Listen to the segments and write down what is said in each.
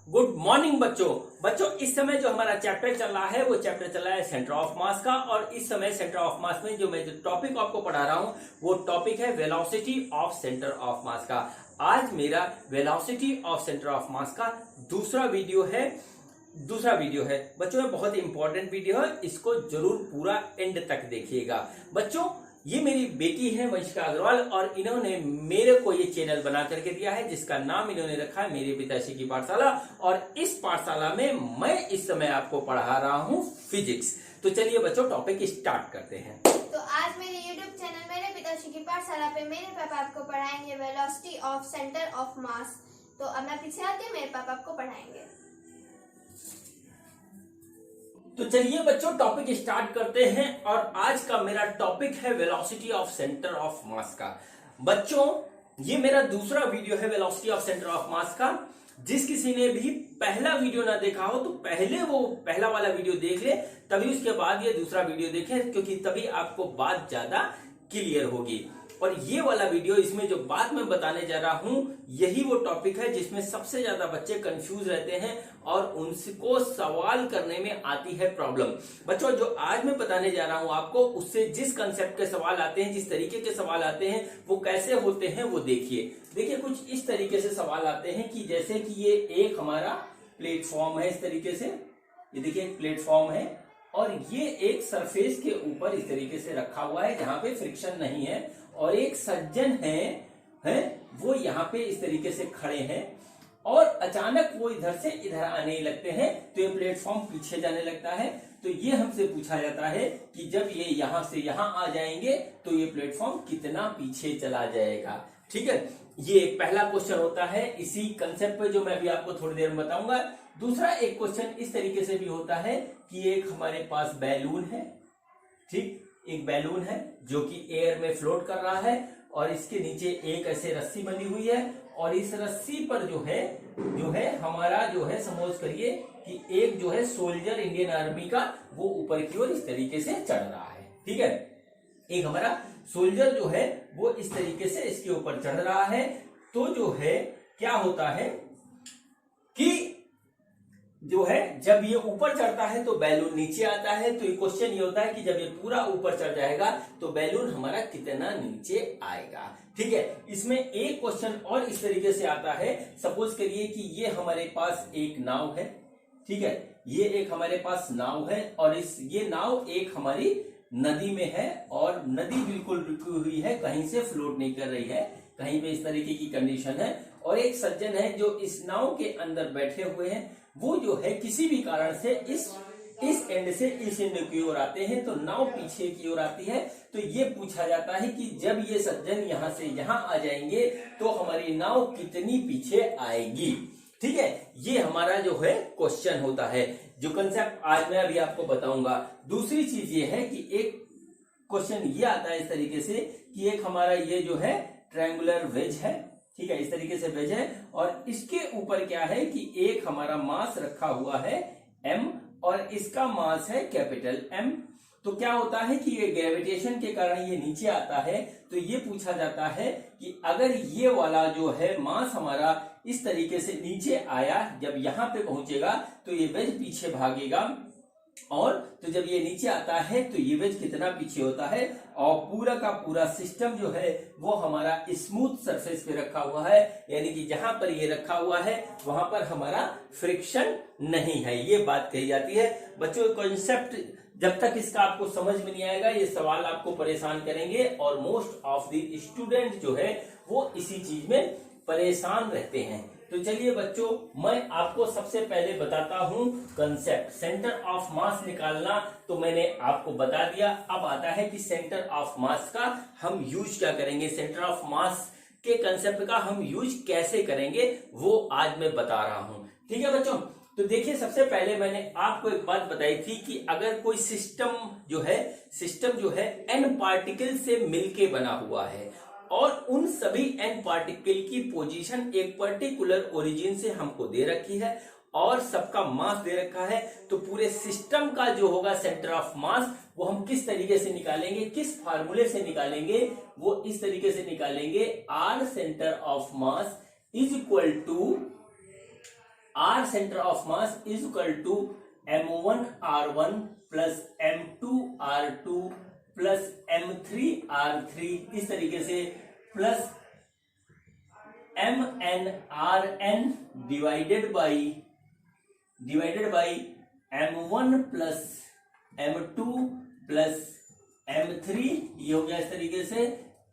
Good morning बच्चों इस समय जो हमारा चैप्टर चल रहा है वो चैप्टर चल रहा है सेंटर ऑफ मास का। और इस समय सेंटर ऑफ मास में जो मैं टॉपिक आपको पढ़ा रहा हूं वो टॉपिक है वेलोसिटी ऑफ सेंटर ऑफ मास का। आज मेरा वेलोसिटी ऑफ सेंटर ऑफ मास का दूसरा वीडियो है बच्चों। ये बहुत इंपॉर्टेंट वीडियो है, इसको जरूर पूरा एंड तक देखिएगा। बच्चों ये मेरी बेटी है वंशिका अग्रवाल और इन्होंने मेरे को ये चैनल बना करके दिया है जिसका नाम इन्होंने रखा है मेरे पिताश्री की पाठशाला। और इस पाठशाला में मैं इस समय आपको पढ़ा रहा हूँ फिजिक्स। तो चलिए बच्चों टॉपिक स्टार्ट करते हैं। तो आज मेरे YouTube चैनल मेरे पिताश्री की पाठशाला पे मेरे पापा आपको पढ़ाएंगे वेलोसिटी ऑफ सेंटर ऑफ मास। तो अब मैं पीछे आती हूँ, मेरे पापा आपको पढ़ाएंगे। तो चलिए बच्चों टॉपिक स्टार्ट करते हैं और आज का मेरा टॉपिक है वेलोसिटी ऑफ सेंटर ऑफ मास का। बच्चों ये मेरा दूसरा वीडियो है वेलोसिटी ऑफ सेंटर ऑफ मास का। जिस किसी ने भी पहला वीडियो ना देखा हो तो पहले वो पहला वाला वीडियो देख ले, तभी उसके बाद ये दूसरा वीडियो देखे, क्योंकि तभी आपको बात ज्यादा क्लियर होगी। और ये वाला वीडियो इसमें जो बात मैं बताने जा रहा हूं यही वो टॉपिक है जिसमें सबसे ज्यादा बच्चे कंफ्यूज रहते हैं और उनको सवाल करने में आती है प्रॉब्लम। बच्चों जो आज मैं बताने जा रहा हूं आपको उससे जिस कंसेप्ट के सवाल आते हैं, जिस तरीके के सवाल आते हैं वो कैसे होते हैं वो देखिए कुछ इस तरीके से सवाल आते हैं कि जैसे कि ये एक हमारा प्लेटफॉर्म है, इस तरीके से ये देखिए एक प्लेटफॉर्म है और ये एक सरफेस के ऊपर इस तरीके से रखा हुआ है जहां पे फ्रिक्शन नहीं है और एक सज्जन है वो यहाँ पे इस तरीके से खड़े हैं और अचानक वो इधर से इधर आने लगते हैं तो ये प्लेटफॉर्म पीछे जाने लगता है। तो ये हमसे पूछा जाता है कि जब ये यहां से यहां आ जाएंगे तो ये प्लेटफॉर्म कितना पीछे चला जाएगा। ठीक है, ये एक पहला क्वेश्चन होता है इसी कंसेप्ट पे जो मैं अभी आपको थोड़ी देर में बताऊंगा। दूसरा एक क्वेश्चन इस तरीके से भी होता है कि एक हमारे पास बैलून है, ठीक, एक बैलून है जो कि एयर में फ्लोट कर रहा है और इसके नीचे एक ऐसे रस्सी बनी हुई है और इस रस्सी पर जो है हमारा जो है सपोज करिए कि एक जो है सोल्जर इंडियन आर्मी का वो ऊपर की ओर इस तरीके से चढ़ रहा है। ठीक है, एक हमारा सोल्जर जो है वो इस तरीके से इसके ऊपर चढ़ रहा है। तो जो है क्या होता है कि जो है जब ये ऊपर चढ़ता है तो बैलून नीचे आता है। तो ये क्वेश्चन ये होता है कि जब ये पूरा ऊपर चढ़ जाएगा तो बैलून हमारा कितना नीचे आएगा। ठीक है, इसमें एक क्वेश्चन और इस तरीके से आता है, सपोज करिए कि ये हमारे पास एक नाव है, ठीक है, ये एक हमारे पास नाव है और ये नाव एक हमारी नदी में है और नदी बिल्कुल रुकी हुई है, कहीं से फ्लोट नहीं कर रही है, कहीं पे इस तरीके की कंडीशन है। और एक सज्जन है जो इस नाव के अंदर बैठे हुए हैं, वो जो है किसी भी कारण से इस एंड से इस एंड की ओर आते हैं तो नाव पीछे की ओर आती है। तो ये पूछा जाता है कि जब ये सज्जन यहां से यहां आ जाएंगे तो हमारी नाव कितनी पीछे आएगी। ठीक है, ये हमारा जो है क्वेश्चन होता है, जो कंसेप्ट आज मैं अभी आपको बताऊंगा। दूसरी चीज ये है कि एक क्वेश्चन ये आता है इस तरीके से कि एक हमारा ये जो है ट्रायंगुलर वेज है, ठीक है, इस तरीके से वेज है और इसके ऊपर क्या है कि एक हमारा मास रखा हुआ है m और इसका मास है कैपिटल M। तो क्या होता है कि ये ग्रेविटेशन के कारण ये नीचे आता है। तो ये पूछा जाता है कि अगर ये वाला जो है मास हमारा इस तरीके से नीचे आया, जब यहां पे पहुंचेगा तो ये वेज पीछे भागेगा और तो जब ये नीचे आता है तो ये वेज कितना पीछे होता है। और पूरा का पूरा सिस्टम जो है वो हमारा स्मूथ सरफेस पे रखा हुआ है, यानी कि जहां पर ये रखा हुआ है वहां पर हमारा फ्रिक्शन नहीं है, ये बात कही जाती है। बच्चों कॉन्सेप्ट जब तक इसका आपको समझ में नहीं आएगा ये सवाल आपको परेशान करेंगे और मोस्ट ऑफ द स्टूडेंट जो है वो इसी चीज में परेशान रहते हैं। तो चलिए बच्चों मैं आपको सबसे पहले बताता हूं कंसेप्ट सेंटर ऑफ मास निकालना। तो मैंने आपको बता दिया, अब आता है कि सेंटर ऑफ मास का हम यूज क्या करेंगे, सेंटर ऑफ मास के कंसेप्ट का हम यूज कैसे करेंगे वो आज मैं बता रहा हूं। ठीक है बच्चों, तो देखिए सबसे पहले मैंने आपको एक बात बताई थी कि अगर कोई सिस्टम जो है एन पार्टिकल से मिलके बना हुआ है और उन सभी एन पार्टिकल की पोजीशन एक पर्टिकुलर ओरिजिन से हमको दे रखी है और सबका मास दे रखा है, तो पूरे सिस्टम का जो होगा सेंटर ऑफ मास वो हम किस तरीके से निकालेंगे, किस फार्मूले से निकालेंगे, वो इस तरीके से निकालेंगे। R centre of mass is equal to R centre of mass is equal to m1r1 plus m2r2 plus m3r3 इस तरीके से plus mnrn divided by m1 plus m2 plus m3, ये हो गया इस तरीके से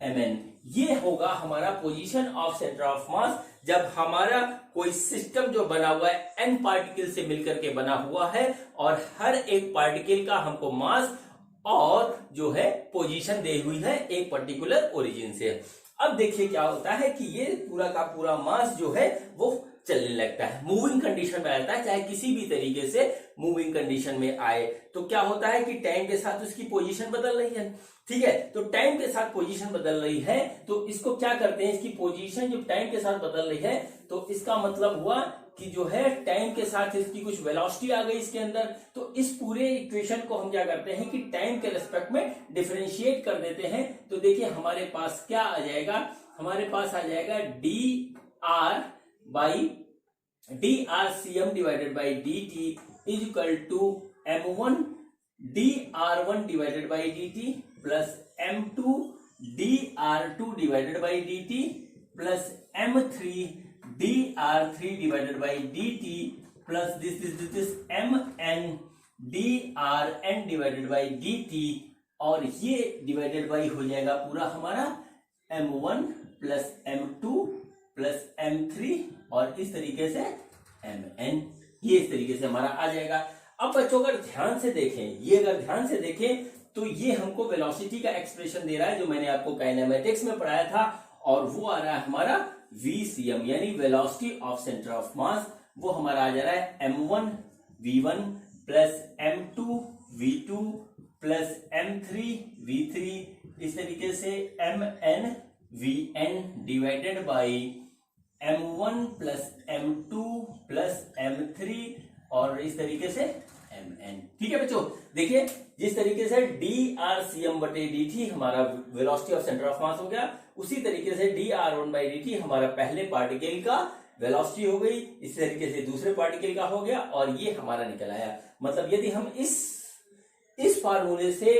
mn। ये होगा हमारा पोजीशन ऑफ सेंटर ऑफ मास जब हमारा कोई सिस्टम जो बना हुआ है n पार्टिकल से मिलकर के बना हुआ है और हर एक पार्टिकल का हमको मास और जो है पोजीशन दी हुई है एक पर्टिकुलर ओरिजिन से। अब देखिए क्या होता है कि ये पूरा का पूरा मास जो है वो चलने लगता है, मूविंग कंडीशन में आता है, चाहे किसी भी तरीके से मूविंग कंडीशन में आए। तो क्या होता है कि टाइम के साथ उसकी पोजीशन बदल रही है, ठीक है। तो टाइम के साथ पोजीशन बदल रही है तो इसको क्या करते हैं, इसकी पोजीशन जब टाइम के साथ बदल रही है तो इसका मतलब हुआ कि जो है टाइम के साथ इसकी कुछ वेलोसिटी आ गई इसके अंदर। तो इस पूरे इक्वेशन को हम क्या करते हैं कि टाइम के रेस्पेक्ट में डिफरेंशिएट कर देते हैं। तो देखिए हमारे पास क्या आ जाएगा, हमारे पास आ जाएगा dr/cm divided by dt is equal to m1 dr1 divided by dt plus m2 dr2 divided by dt plus m3 dr3 divided by dt plus this mn drn divided by dt और ये divided by हो जाएगा पूरा हमारा m1 plus m2 plus m3 और इस तरीके से mn, ये इस तरीके से हमारा आ जाएगा। अब बच्चों अगर ध्यान से देखें, ये अगर ध्यान से देखें तो ये हमको वेलोसिटी का एक्सप्रेशन दे रहा है जो मैंने आपको काइनेमेटिक्स में पढ़ाया था और वो आ रहा है हमारा VCM यानी वेलोसिटी ऑफ सेंटर ऑफ मास। वो हमारा आ जा रहा है m1 v1 plus m2 v2 plus m3 v3 इस तरीके से mn vn divided by m1 plus m2 plus m3 और इस तरीके से mn। ठीक है बच्चों, देखिए जिस तरीके से drcm बटे dt हमारा वेलोसिटी ऑफ सेंटर ऑफ मास हो गया, उसी तरीके से dr1 बाई dt हमारा पहले पार्टिकल का वेलोसिटी हो गई, इस तरीके से दूसरे पार्टिकल का हो गया और ये हमारा निकल आया। मतलब यदि हम इस फार्मूले से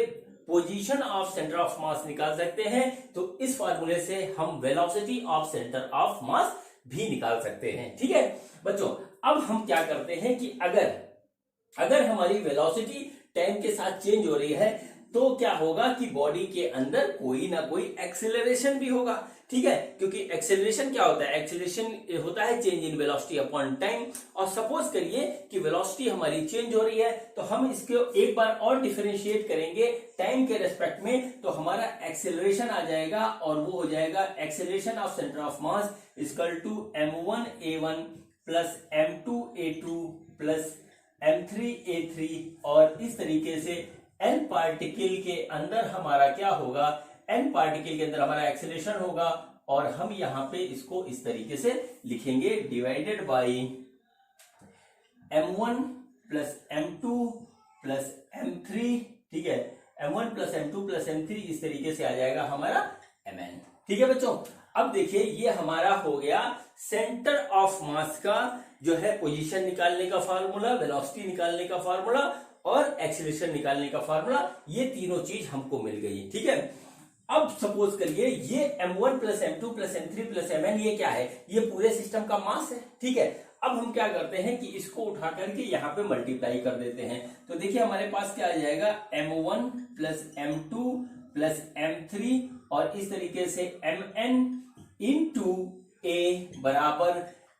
पोजीशन ऑफ सेंटर ऑफ मास निकाल सकते हैं तो इस फार्मूले से हम velocity of centre of mass भी निकाल सकते हैं। ठीक है बच्चों, अब हम क्या करते हैं कि अगर हमारी वेलोसिटी टाइम के साथ चेंज हो रही है तो क्या होगा कि बॉडी के अंदर कोई ना कोई एक्सेलरेशन भी होगा। ठीक है, क्योंकि एक्सेलरेशन क्या होता है, एक्सेलरेशन होता है change in velocity upon time. और सपोज करिए कि वेलोसिटी हमारी चेंज हो रही है तो हम इसको एक बार और डिफरेंशिएट करेंगे टाइम के रेस्पेक्ट में, तो हमारा एक्सेलरेशन आ जाएगा और वो हो जाएगा acceleration of centre of mass equal to m1a1 plus m2a2 plus m3a3 और इस तरीके से n पार्टिकल के अंदर हमारा क्या होगा, n पार्टिकल के अंदर हमारा एक्सेलरेशन होगा और हम यहां पे इसको इस तरीके से लिखेंगे divided by m1 plus m2 plus m3। ठीक है, m1 plus m2 plus m3 इस तरीके से आ जाएगा हमारा mn। ठीक है बच्चों, अब देखिए ये हमारा हो गया सेंटर ऑफ मास का जो है पोजीशन निकालने का फार्मूला, वेलोसिटी निकालने का फार्मूला और एक्सेलरेशन निकालने का फार्मूला, ये तीनों चीज हमको मिल गई। ठीक है, अब सपोज करिए ये m1 plus m2 plus m3 plus mn ये क्या है, ये पूरे सिस्टम का मास है। ठीक है, अब हम क्या करते हैं कि इसको उठा करके यहाँ पे मल्टीप्लाई कर देते हैं। तो देखिए हमारे पास क्या आ जाएगा m1 plus m2 plus m3 और इस तरीके से mn इंटू a बराबर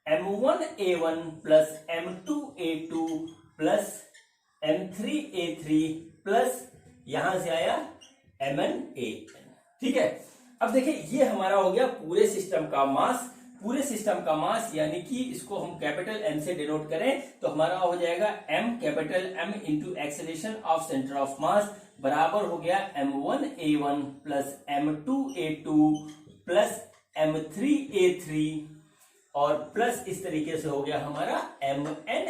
m1a1 plus m2a2 plus m3a3 plus यहां से आया mnan। ठीक है, अब देखिए ये हमारा हो गया पूरे सिस्टम का मास। पूरे सिस्टम का मास यानी कि इसको हम कैपिटल M से डिनोट करें तो हमारा हो जाएगा m capital M into acceleration of centre of mass बराबर हो गया m1a1 plus m2a2 plus m3a3 और प्लस इस तरीके से हो गया हमारा mnan।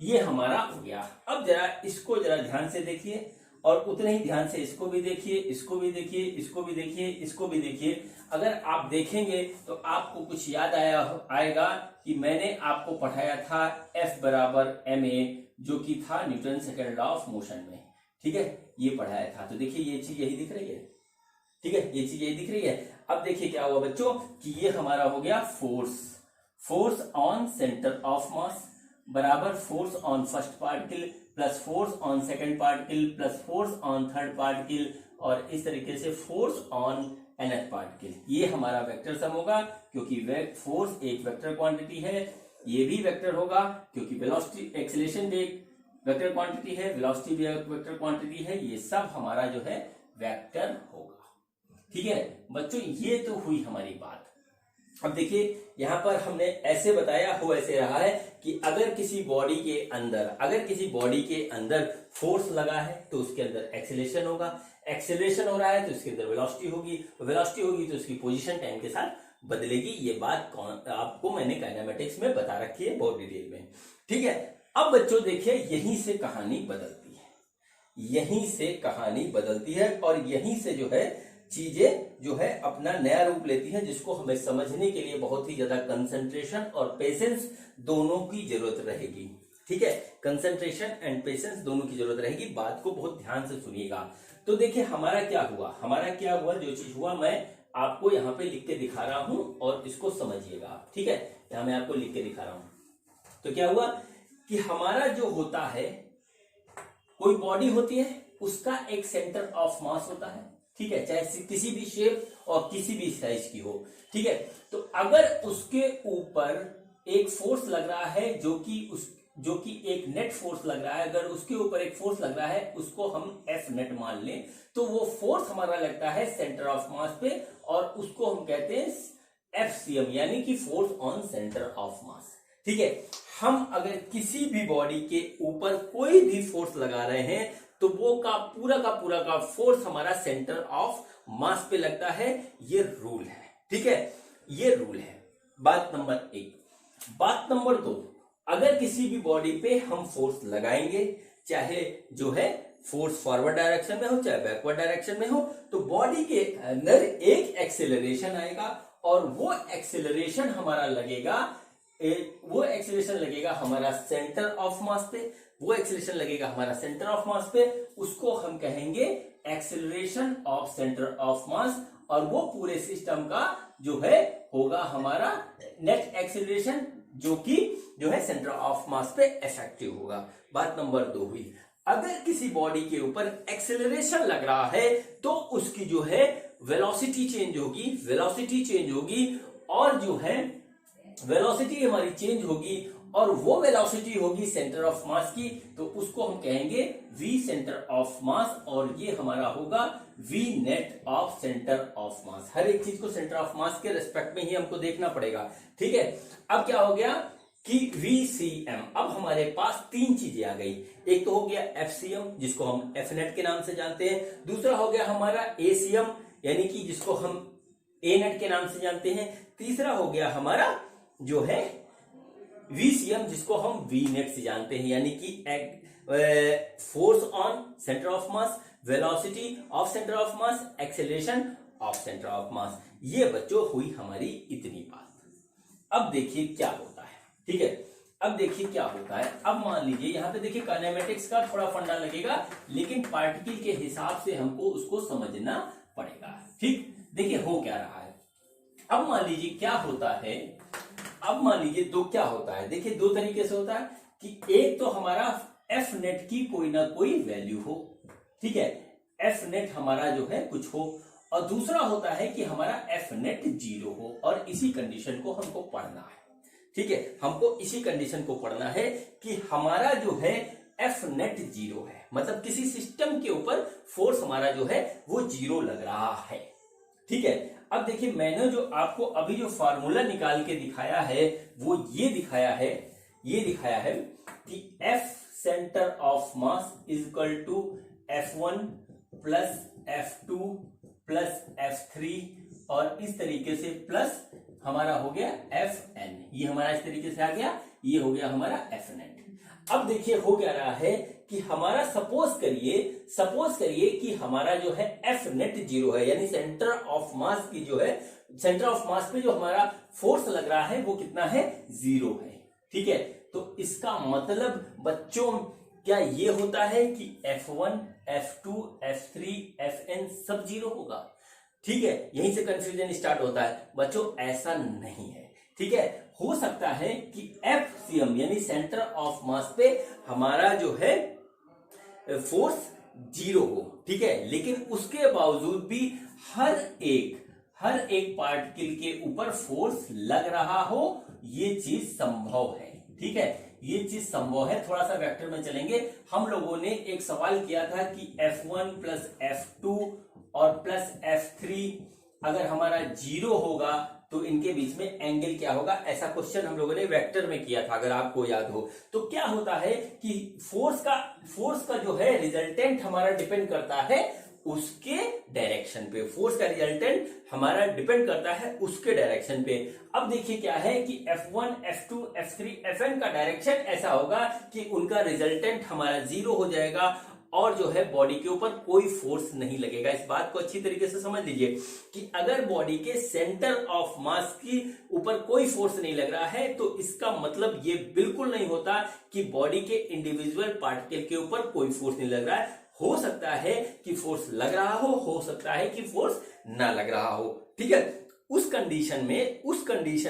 ये हमारा हो गया। अब जरा इसको जरा ध्यान से देखिए और उतने ही ध्यान से इसको भी देखिए, इसको भी देखिए, इसको भी देखिए, इसको भी देखिए। अगर आप देखेंगे तो आपको कुछ याद आएगा कि मैंने आपको पढ़ाया था F बराबर ma, जो कि था Newton second law of motion में। ठीक है, ये पढ़ाया था। तो देखिए ये चीज यही दिख रही है। ठीक है, ये चीज यही दिख रही है। अब देखिए क्या हुआ बच्चों कि ये हमारा हो गया force on centre of mass बराबर force on first particle plus force on second particle plus force on third particle, और इस तरीके से फोर्स ऑन nth पार्टिकल। ये हमारा वेक्टर सम होगा, क्योंकि फोर्स एक वेक्टर क्वांटिटी है। ये भी वेक्टर होगा क्योंकि वेलोसिटी एक्सीलरेशन भी एक वेक्टर क्वांटिटी है, वेलोसिटी भी एक वेक्टर क्वांटिटी है। ये सब हमारा जो है वेक्टर होगा। ठीक है बच्चों, ये तो हुई हमारी बात। अब देखिए यहां पर हमने ऐसे बताया हो, ऐसे रहा है कि अगर किसी बॉडी के अंदर फोर्स लगा है तो उसके अंदर एक्सीलरेशन होगा, एक्सीलरेशन हो रहा है तो उसके अंदर वेलोसिटी होगी, वेलोसिटी होगी तो उसकी पोजीशन टाइम के साथ बदलेगी। ये बात आपको मैंने काइनेमेटिक्स में बता रखी है बहुत डिटेल में। ठीक है, अब बच्चों देखिए यहीं से कहानी बदलती है, और यहीं से जो है चीजें जो है अपना नया रूप लेती हैं, जिसको हमें समझने के लिए बहुत ही ज्यादा कंसंट्रेशन और पेशेंस दोनों की जरूरत रहेगी। ठीक है, कंसंट्रेशन एंड पेशेंस दोनों की जरूरत रहेगी। बात को बहुत ध्यान से सुनिएगा। तो देखिए हमारा क्या हुआ, जो चीज हुआ मैं आपको यहाँ पे लिख के दिखा रहा हूं और इसको समझिएगा। ठीक है, यहां मैं आपको लिख के दिखा रहा हूं। तो क्या हुआ कि हमारा जो होता है, कोई बॉडी होती है, उसका एक सेंटर ऑफ मास होता है। ठीक है, चाहे किसी भी शेप और किसी भी साइज की हो। ठीक है, तो अगर उसके ऊपर एक फोर्स लग रहा है जो कि एक नेट फोर्स लग रहा है, अगर उसके ऊपर एक फोर्स लग रहा है, उसको हम एफ नेट मान लें, तो वो फोर्स हमारा लगता है सेंटर ऑफ मास पे, और उसको हम कहते हैं एफसीएम, यानी कि फोर्स ऑन सेंटर ऑफ मास। ठीक है, हम अगर किसी भी बॉडी के ऊपर कोई भी फोर्स लगा रहे हैं तो वो पूरा का फोर्स हमारा सेंटर ऑफ मास पे लगता है। ये रूल है। ठीक है, ये रूल है, बात नंबर 1। बात नंबर 2, अगर किसी भी बॉडी पे हम फोर्स लगाएंगे, चाहे जो है फोर्स फॉरवर्ड डायरेक्शन में हो चाहे बैकवर्ड डायरेक्शन में हो, तो बॉडी के अंदर एक एक्सेलरेशन आएगा, और वो एक्सेलरेशन हमारा लगेगा हमारा सेंटर ऑफ मास पे, उसको हम कहेंगे एक्सेलरेशन ऑफ सेंटर ऑफ मास, और वो पूरे सिस्टम का जो है होगा हमारा नेट एक्सेलरेशन, जो है सेंटर ऑफ मास पे इफेक्टिव होगा। बात नंबर 2 हुई। अगर किसी बॉडी के ऊपर एक्सेलरेशन लग रहा है तो उसकी जो है वेलोसिटी चेंज होगी, और जो है वेलोसिटी हमारी चेंज होगी, और वो वेलोसिटी होगी सेंटर ऑफ मास की, तो उसको हम कहेंगे v सेंटर ऑफ मास, और ये हमारा होगा v net of centre of mass. हर एक चीज को सेंटर ऑफ मास के रेस्पेक्ट में ही हमको देखना पड़ेगा। ठीक है, अब क्या हो गया कि VCM, अब हमारे पास 3 चीजें आ गई। एक तो हो गया FCM, जिसको हम F नेट के नाम से जानते हैं। दूसरा हो गया हमारा ACM, यानी कि जिसको हम A नेट के नाम से जानते हैं। तीसरा हो गया हमारा जो है VCM, जिसको हम V नेट से जानते हैं, यानी कि force on centre of mass, velocity of centre of mass, acceleration of centre of मास। ये बच्चों हुई हमारी इतनी बात। अब देखिए क्या होता है। ठीक है, अब देखिए क्या होता है। अब मान लीजिए यहाँ पे देखिए काइनेमेटिक्स का थोड़ा फंडा लगेगा, लेकिन पार्टिकल के हिसाब से हमको उसको समझना पड़ेगा। ठीक, देखिए हो क्या रहा है। अब मान लीजिए क्या होता है, क्या होता है, देखिए 2 तरीके से होता है कि एक तो हमारा एफ नेट की कोई ना कोई वैल्यू हो। ठीक है, एफ नेट हमारा जो है कुछ हो, और दूसरा होता है कि हमारा एफ नेट 0 हो, और इसी कंडीशन को हमको पढ़ना है। ठीक है, हमको इसी कंडीशन को पढ़ना है कि हमारा जो है एफ नेट 0 है, मतलब किसी सिस्टम के ऊपर फोर्स हमारा जो है वो 0 लग रहा है। ठीक है, अब देखिए मैंने जो आपको अभी जो फार्मूला निकाल के दिखाया है वो ये दिखाया है कि F centre of mass is equal to F1 plus F2 plus F3, और इस तरीके से प्लस हमारा हो गया Fn। ये हमारा इस तरीके से आ गया, ये हो गया हमारा एफ नेट। अब देखिए हो क्या रहा है कि हमारा सपोज करिए कि हमारा जो है एफ नेट 0 है, यानी सेंटर ऑफ मास की जो है, सेंटर ऑफ मास पे जो हमारा फोर्स लग रहा है वो कितना है, 0 है। ठीक है, तो इसका मतलब बच्चों क्या ये होता है कि F1, F2, F3, Fn सब 0 होगा? ठीक है, यहीं से कंफ्यूजन स्टार्ट होता है बच्चों, ऐसा नहीं है। ठीक है, हो सकता है कि FCM यानी सेंटर ऑफ मास पे हमारा जो है फोर्स 0 हो, ठीक है, लेकिन उसके बावजूद भी हर एक पार्टिकल के ऊपर फोर्स लग रहा हो, ये चीज संभव है। ठीक है, ये चीज संभव है। थोड़ा सा वेक्टर में चलेंगे। हम लोगों ने एक सवाल किया था कि F1 प्लस F2 और प्लस F3 अगर हमारा 0 होगा तो इनके बीच में एंगल क्या होगा, ऐसा क्वेश्चन हम लोगों ने वेक्टर में किया था, अगर आपको याद हो। तो क्या होता है कि फोर्स का जो है रिजल्टेंट हमारा डिपेंड करता है उसके डायरेक्शन पे, फोर्स का रिजल्टेंट हमारा डिपेंड करता है उसके डायरेक्शन पे। अब देखिए क्या है कि F1, F2, F3, Fn का डायरेक्शन ऐसा होगा कि उनका रिजल्टेंट हमारा 0 हो जाएगा और जो है बॉडी के ऊपर कोई फोर्स नहीं लगेगा। इस बात को अच्छी तरीके से समझ लीजिए कि अगर बॉडी के सेंटर ऑफ मास की ऊपर कोई फोर्स नहीं लग रहा है तो इसका मतलब ये बिल्कुल नहीं होता कि बॉडी के इंडिविजुअल पार्टिकल के ऊपर कोई फोर्स नहीं लग रहा है। हो सकता है कि फोर्स लग रहा हो सकता है कि फोर्स ना लग रहा हो। ठीक है, उस कंडीशन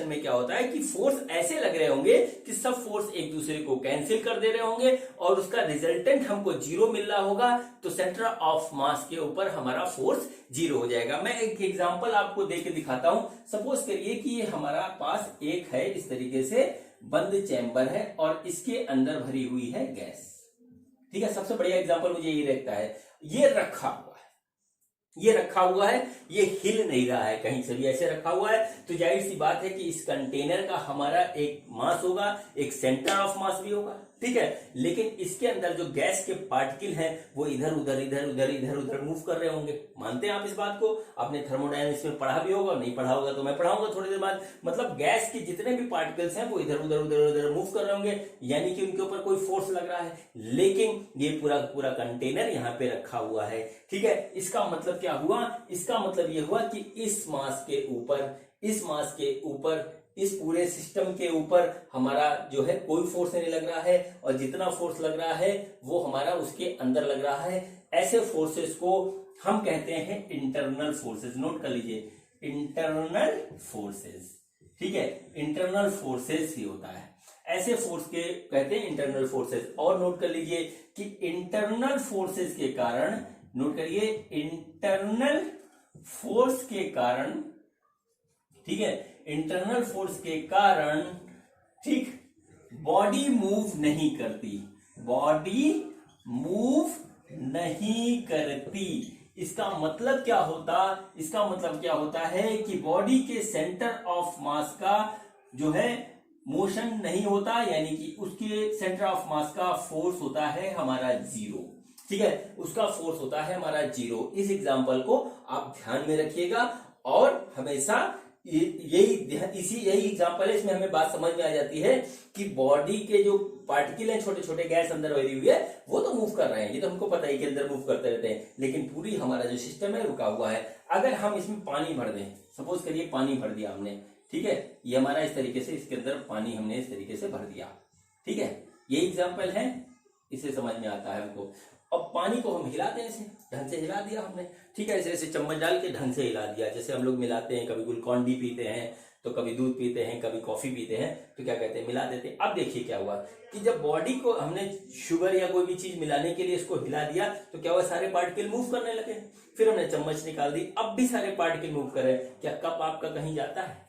में क्या होता है कि फोर्स ऐसे लग रहे होंगे कि सब फोर्स एक दूसरे को कैंसिल कर दे रहे होंगे और उसका रिजल्टेंट हमको 0 मिल रहा होगा, तो सेंटर ऑफ मास के ऊपर हमारा फोर्स 0 हो जाएगा। मैं एक एग्जांपल आपको देके दिखाता हूं। सपोज करिए कि ये हमारा पास एक है, इस तरीके से बंद चैम्बर है और इसके अंदर भरी हुई है गैस। ठीक है, सबसे बढ़िया एग्जांपल मुझे ये लगता है। ये रखा हुआ है, ये हिल नहीं रहा है, कहीं से भी ऐसे रखा हुआ है, तो जाहिर सी बात है कि इस कंटेनर का हमारा एक मास होगा, एक सेंटर ऑफ मास भी होगा। ठीक है, लेकिन इसके अंदर जो गैस के पार्टिकल हैं वो इधर उधर मूव कर रहे होंगे। मानते हैं आप इस बात को? आपने थर्मोडायनामिक्स में पढ़ा भी होगा, नहीं पढ़ा होगा तो मैं पढ़ाऊंगा थोड़ी देर बाद। मतलब गैस के जितने भी पार्टिकल्स हैं वो इधर उधर मूव कर रहे होंगे, यानी कि उनके ऊपर कोई फोर्स लग रहा है, लेकिन ये पूरा कंटेनर यहाँ पे रखा हुआ है। ठीक है, इसका मतलब क्या हुआ? इसका मतलब ये हुआ कि इस मास के ऊपर इस पूरे सिस्टम के ऊपर हमारा जो है कोई फोर्स नहीं लग रहा है और जितना फोर्स लग रहा है वो हमारा उसके अंदर लग रहा है। ऐसे फोर्सेस को हम कहते हैं इंटरनल फोर्सेस। नोट कर लीजिए, इंटरनल फोर्सेस। ठीक है, इंटरनल फोर्सेस ही होता है, ऐसे फोर्स के कहते हैं इंटरनल फोर्सेस। और नोट कर लीजिए कि इंटरनल फोर्सेस के कारण, नोट करिए, इंटरनल फोर्स के कारण, ठीक है, इंटरनल फोर्स के कारण, ठीक, बॉडी मूव नहीं करती। इसका मतलब क्या होता है कि बॉडी के सेंटर ऑफ मास का जो है मोशन नहीं होता, यानी कि उसके सेंटर ऑफ मास का फोर्स होता है हमारा 0। ठीक है, उसका फोर्स होता है हमारा 0। इस एग्जांपल को आप ध्यान में रखिएगा और हमेशा यही एग्जांपल है, इसमें हमें बात समझ में आ जाती है कि बॉडी के जो पार्टिकल हैं, छोटे छोटे गैस अंदर भरी हुई है, वो तो मूव कर रहे हैं, ये तो हमको पता है कि अंदर मूव करते रहते हैं, लेकिन पूरी हमारा जो सिस्टम है रुका हुआ है। अगर हम इसमें पानी भर दें, सपोज करिए पानी भर दिया हमने, ठीक है, ये हमारा इस तरीके से, इसके अंदर पानी हमने इस तरीके से भर दिया। ठीक है, ये एग्जाम्पल है, इसे समझ में आता है हमको। अब पानी को हम हिलाते हैं, ऐसे ढंग से हिला दिया हमने, ठीक है, ऐसे चम्मच डाल के ढंग से हिला दिया। जैसे हम लोग मिलाते हैं, कभी ग्लूकॉन डी पीते हैं, तो कभी दूध पीते हैं, कभी कॉफी पीते हैं, तो क्या कहते हैं, मिला देते हैं। अब देखिए क्या हुआ कि जब बॉडी को हमने शुगर या कोई भी चीज मिलाने के लिए इसको हिला दिया तो क्या हुआ, सारे पार्टिकल मूव करने लगे। फिर हमने चम्मच निकाल दी, अब भी सारे पार्टिकल मूव कर रहे हैं। क्या कप आपका कहीं जाता है?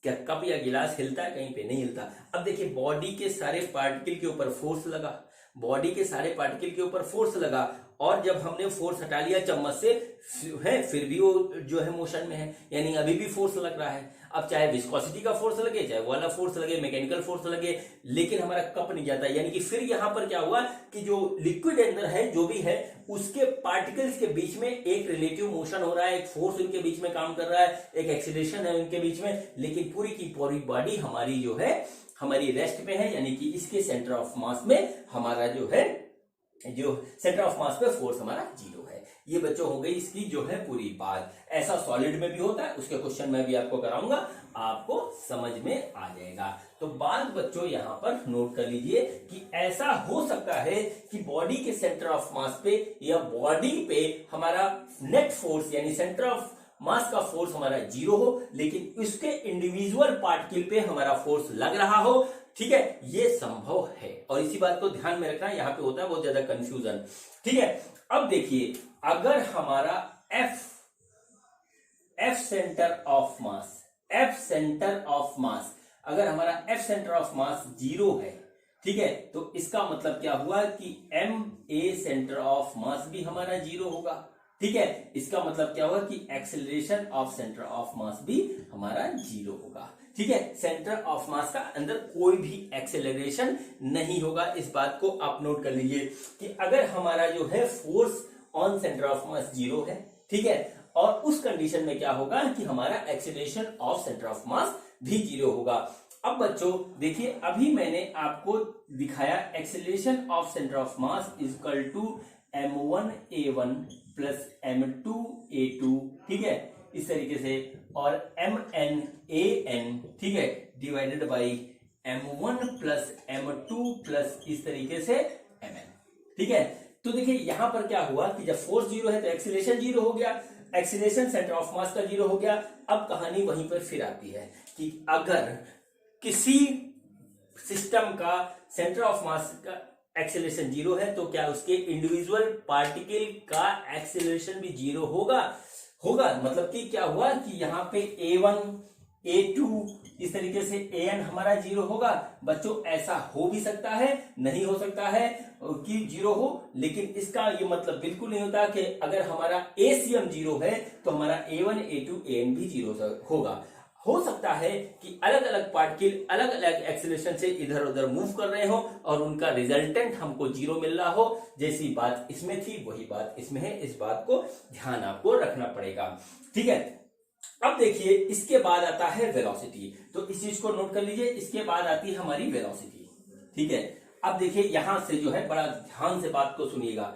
क्या कप या गिलास हिलता है? कहीं पे नहीं हिलता। अब देखिए, बॉडी के सारे पार्टिकल के ऊपर फोर्स लगा, और जब हमने फोर्स हटा लिया चम्मच से है, फिर भी वो जो है मोशन में है, यानी अभी भी फोर्स लग रहा है। अब चाहे विस्कोसिटी का फोर्स लगे, चाहे वाला फोर्स लगे, मैकेनिकल फोर्स लगे, लेकिन हमारा कप नहीं जाता। यानी कि फिर यहां पर क्या हुआ कि जो लिक्विड अंदर है, जो भी है, उसके पार्टिकल्स के बीच में एक रिलेटिव मोशन हो रहा है, एक फोर्स उनके बीच में काम कर रहा है, एक एक्सीलरेशन है उनके बीच में, लेकिन पूरी की पूरी बॉडी हमारी जो है हमारी रेस्ट पे है, यानी कि इसके सेंटर ऑफ मास में हमारा जो है, जो सेंटर ऑफ मास पे फोर्स हमारा 0 है। ये बच्चों हो गई इसकी जो है पूरी बात। ऐसा सॉलिड में भी होता है, उसके क्वेश्चन मैं भी आपको कराऊंगा, आपको समझ में आ जाएगा। तो बात बच्चों यहां पर नोट कर लीजिए कि ऐसा हो सकता है कि बॉडी के सेंटर ऑफ मास पे या बॉडी पे हमारा नेट फोर्स यानी सेंटर ऑफ मास का फोर्स हमारा 0 हो, लेकिन उसके इंडिविजुअल पार्टिकल पे हमारा फोर्स लग रहा हो। ठीक है, ये संभव है और इसी बात को ध्यान में रखना, यहां पे होता है बहुत ज्यादा कंफ्यूजन। ठीक है, अब देखिए अगर हमारा F centre of mass, F centre of मास, अगर हमारा एफ सेंटर ऑफ मास 0 है, ठीक है, तो इसका मतलब क्या हुआ कि M A centre of mass भी हमारा 0 होगा। ठीक है, इसका मतलब क्या होगा कि acceleration of centre of mass भी हमारा 0 होगा। ठीक है, सेंटर ऑफ मास का अंदर कोई भी एक्सेलरेशन नहीं होगा। इस बात को आप नोट कर लीजिए कि अगर हमारा जो है फोर्स ऑन सेंटर ऑफ मास 0 है, ठीक है, और उस कंडीशन में क्या होगा कि हमारा acceleration of centre of mass भी 0 होगा। अब बच्चों देखिए, अभी मैंने आपको दिखाया acceleration of centre of mass is equal to m1a1 plus m2a2, ठीक है, इस तरीके से, और mnan, ठीक है, divided by m1 plus m2 plus इस तरीके से mn। ठीक है, तो देखिए यहां पर क्या हुआ कि जब फोर्स 0 है तो एक्सीलरेशन 0 हो गया, एक्सीलरेशन सेंटर ऑफ मास का 0 हो गया। अब कहानी वहीं पर फिर आती है कि अगर किसी सिस्टम का सेंटर ऑफ मास का एक्सेलरेशन 0 है तो क्या उसके इंडिविजुअल पार्टिकल का एक्सेलरेशन भी 0 होगा? मतलब कि क्या हुआ कि यहाँ पे A1 A2 इस तरीके से AN हमारा 0 होगा। बच्चों ऐसा हो भी सकता है, नहीं हो सकता है कि 0 हो, लेकिन इसका ये मतलब बिल्कुल नहीं होता कि अगर हमारा ACM 0 है तो हमारा A1 A2 AN भी 0 होगा। हो सकता है कि अलग अलग पार्टिकल अलग अलग एक्सेलरेशन से इधर उधर मूव कर रहे हो और उनका रिजल्टेंट हमको 0 मिल रहा हो। जैसी बात इसमें थी वही बात इसमें है, इस बात को ध्यान आपको रखना पड़ेगा। ठीक है, अब देखिए इसके बाद आता है वेलोसिटी, तो इस चीज को नोट कर लीजिए। इसके बाद आती है हमारी वेलोसिटी। ठीक है, अब देखिए यहां से जो है बड़ा ध्यान से बात को सुनिएगा।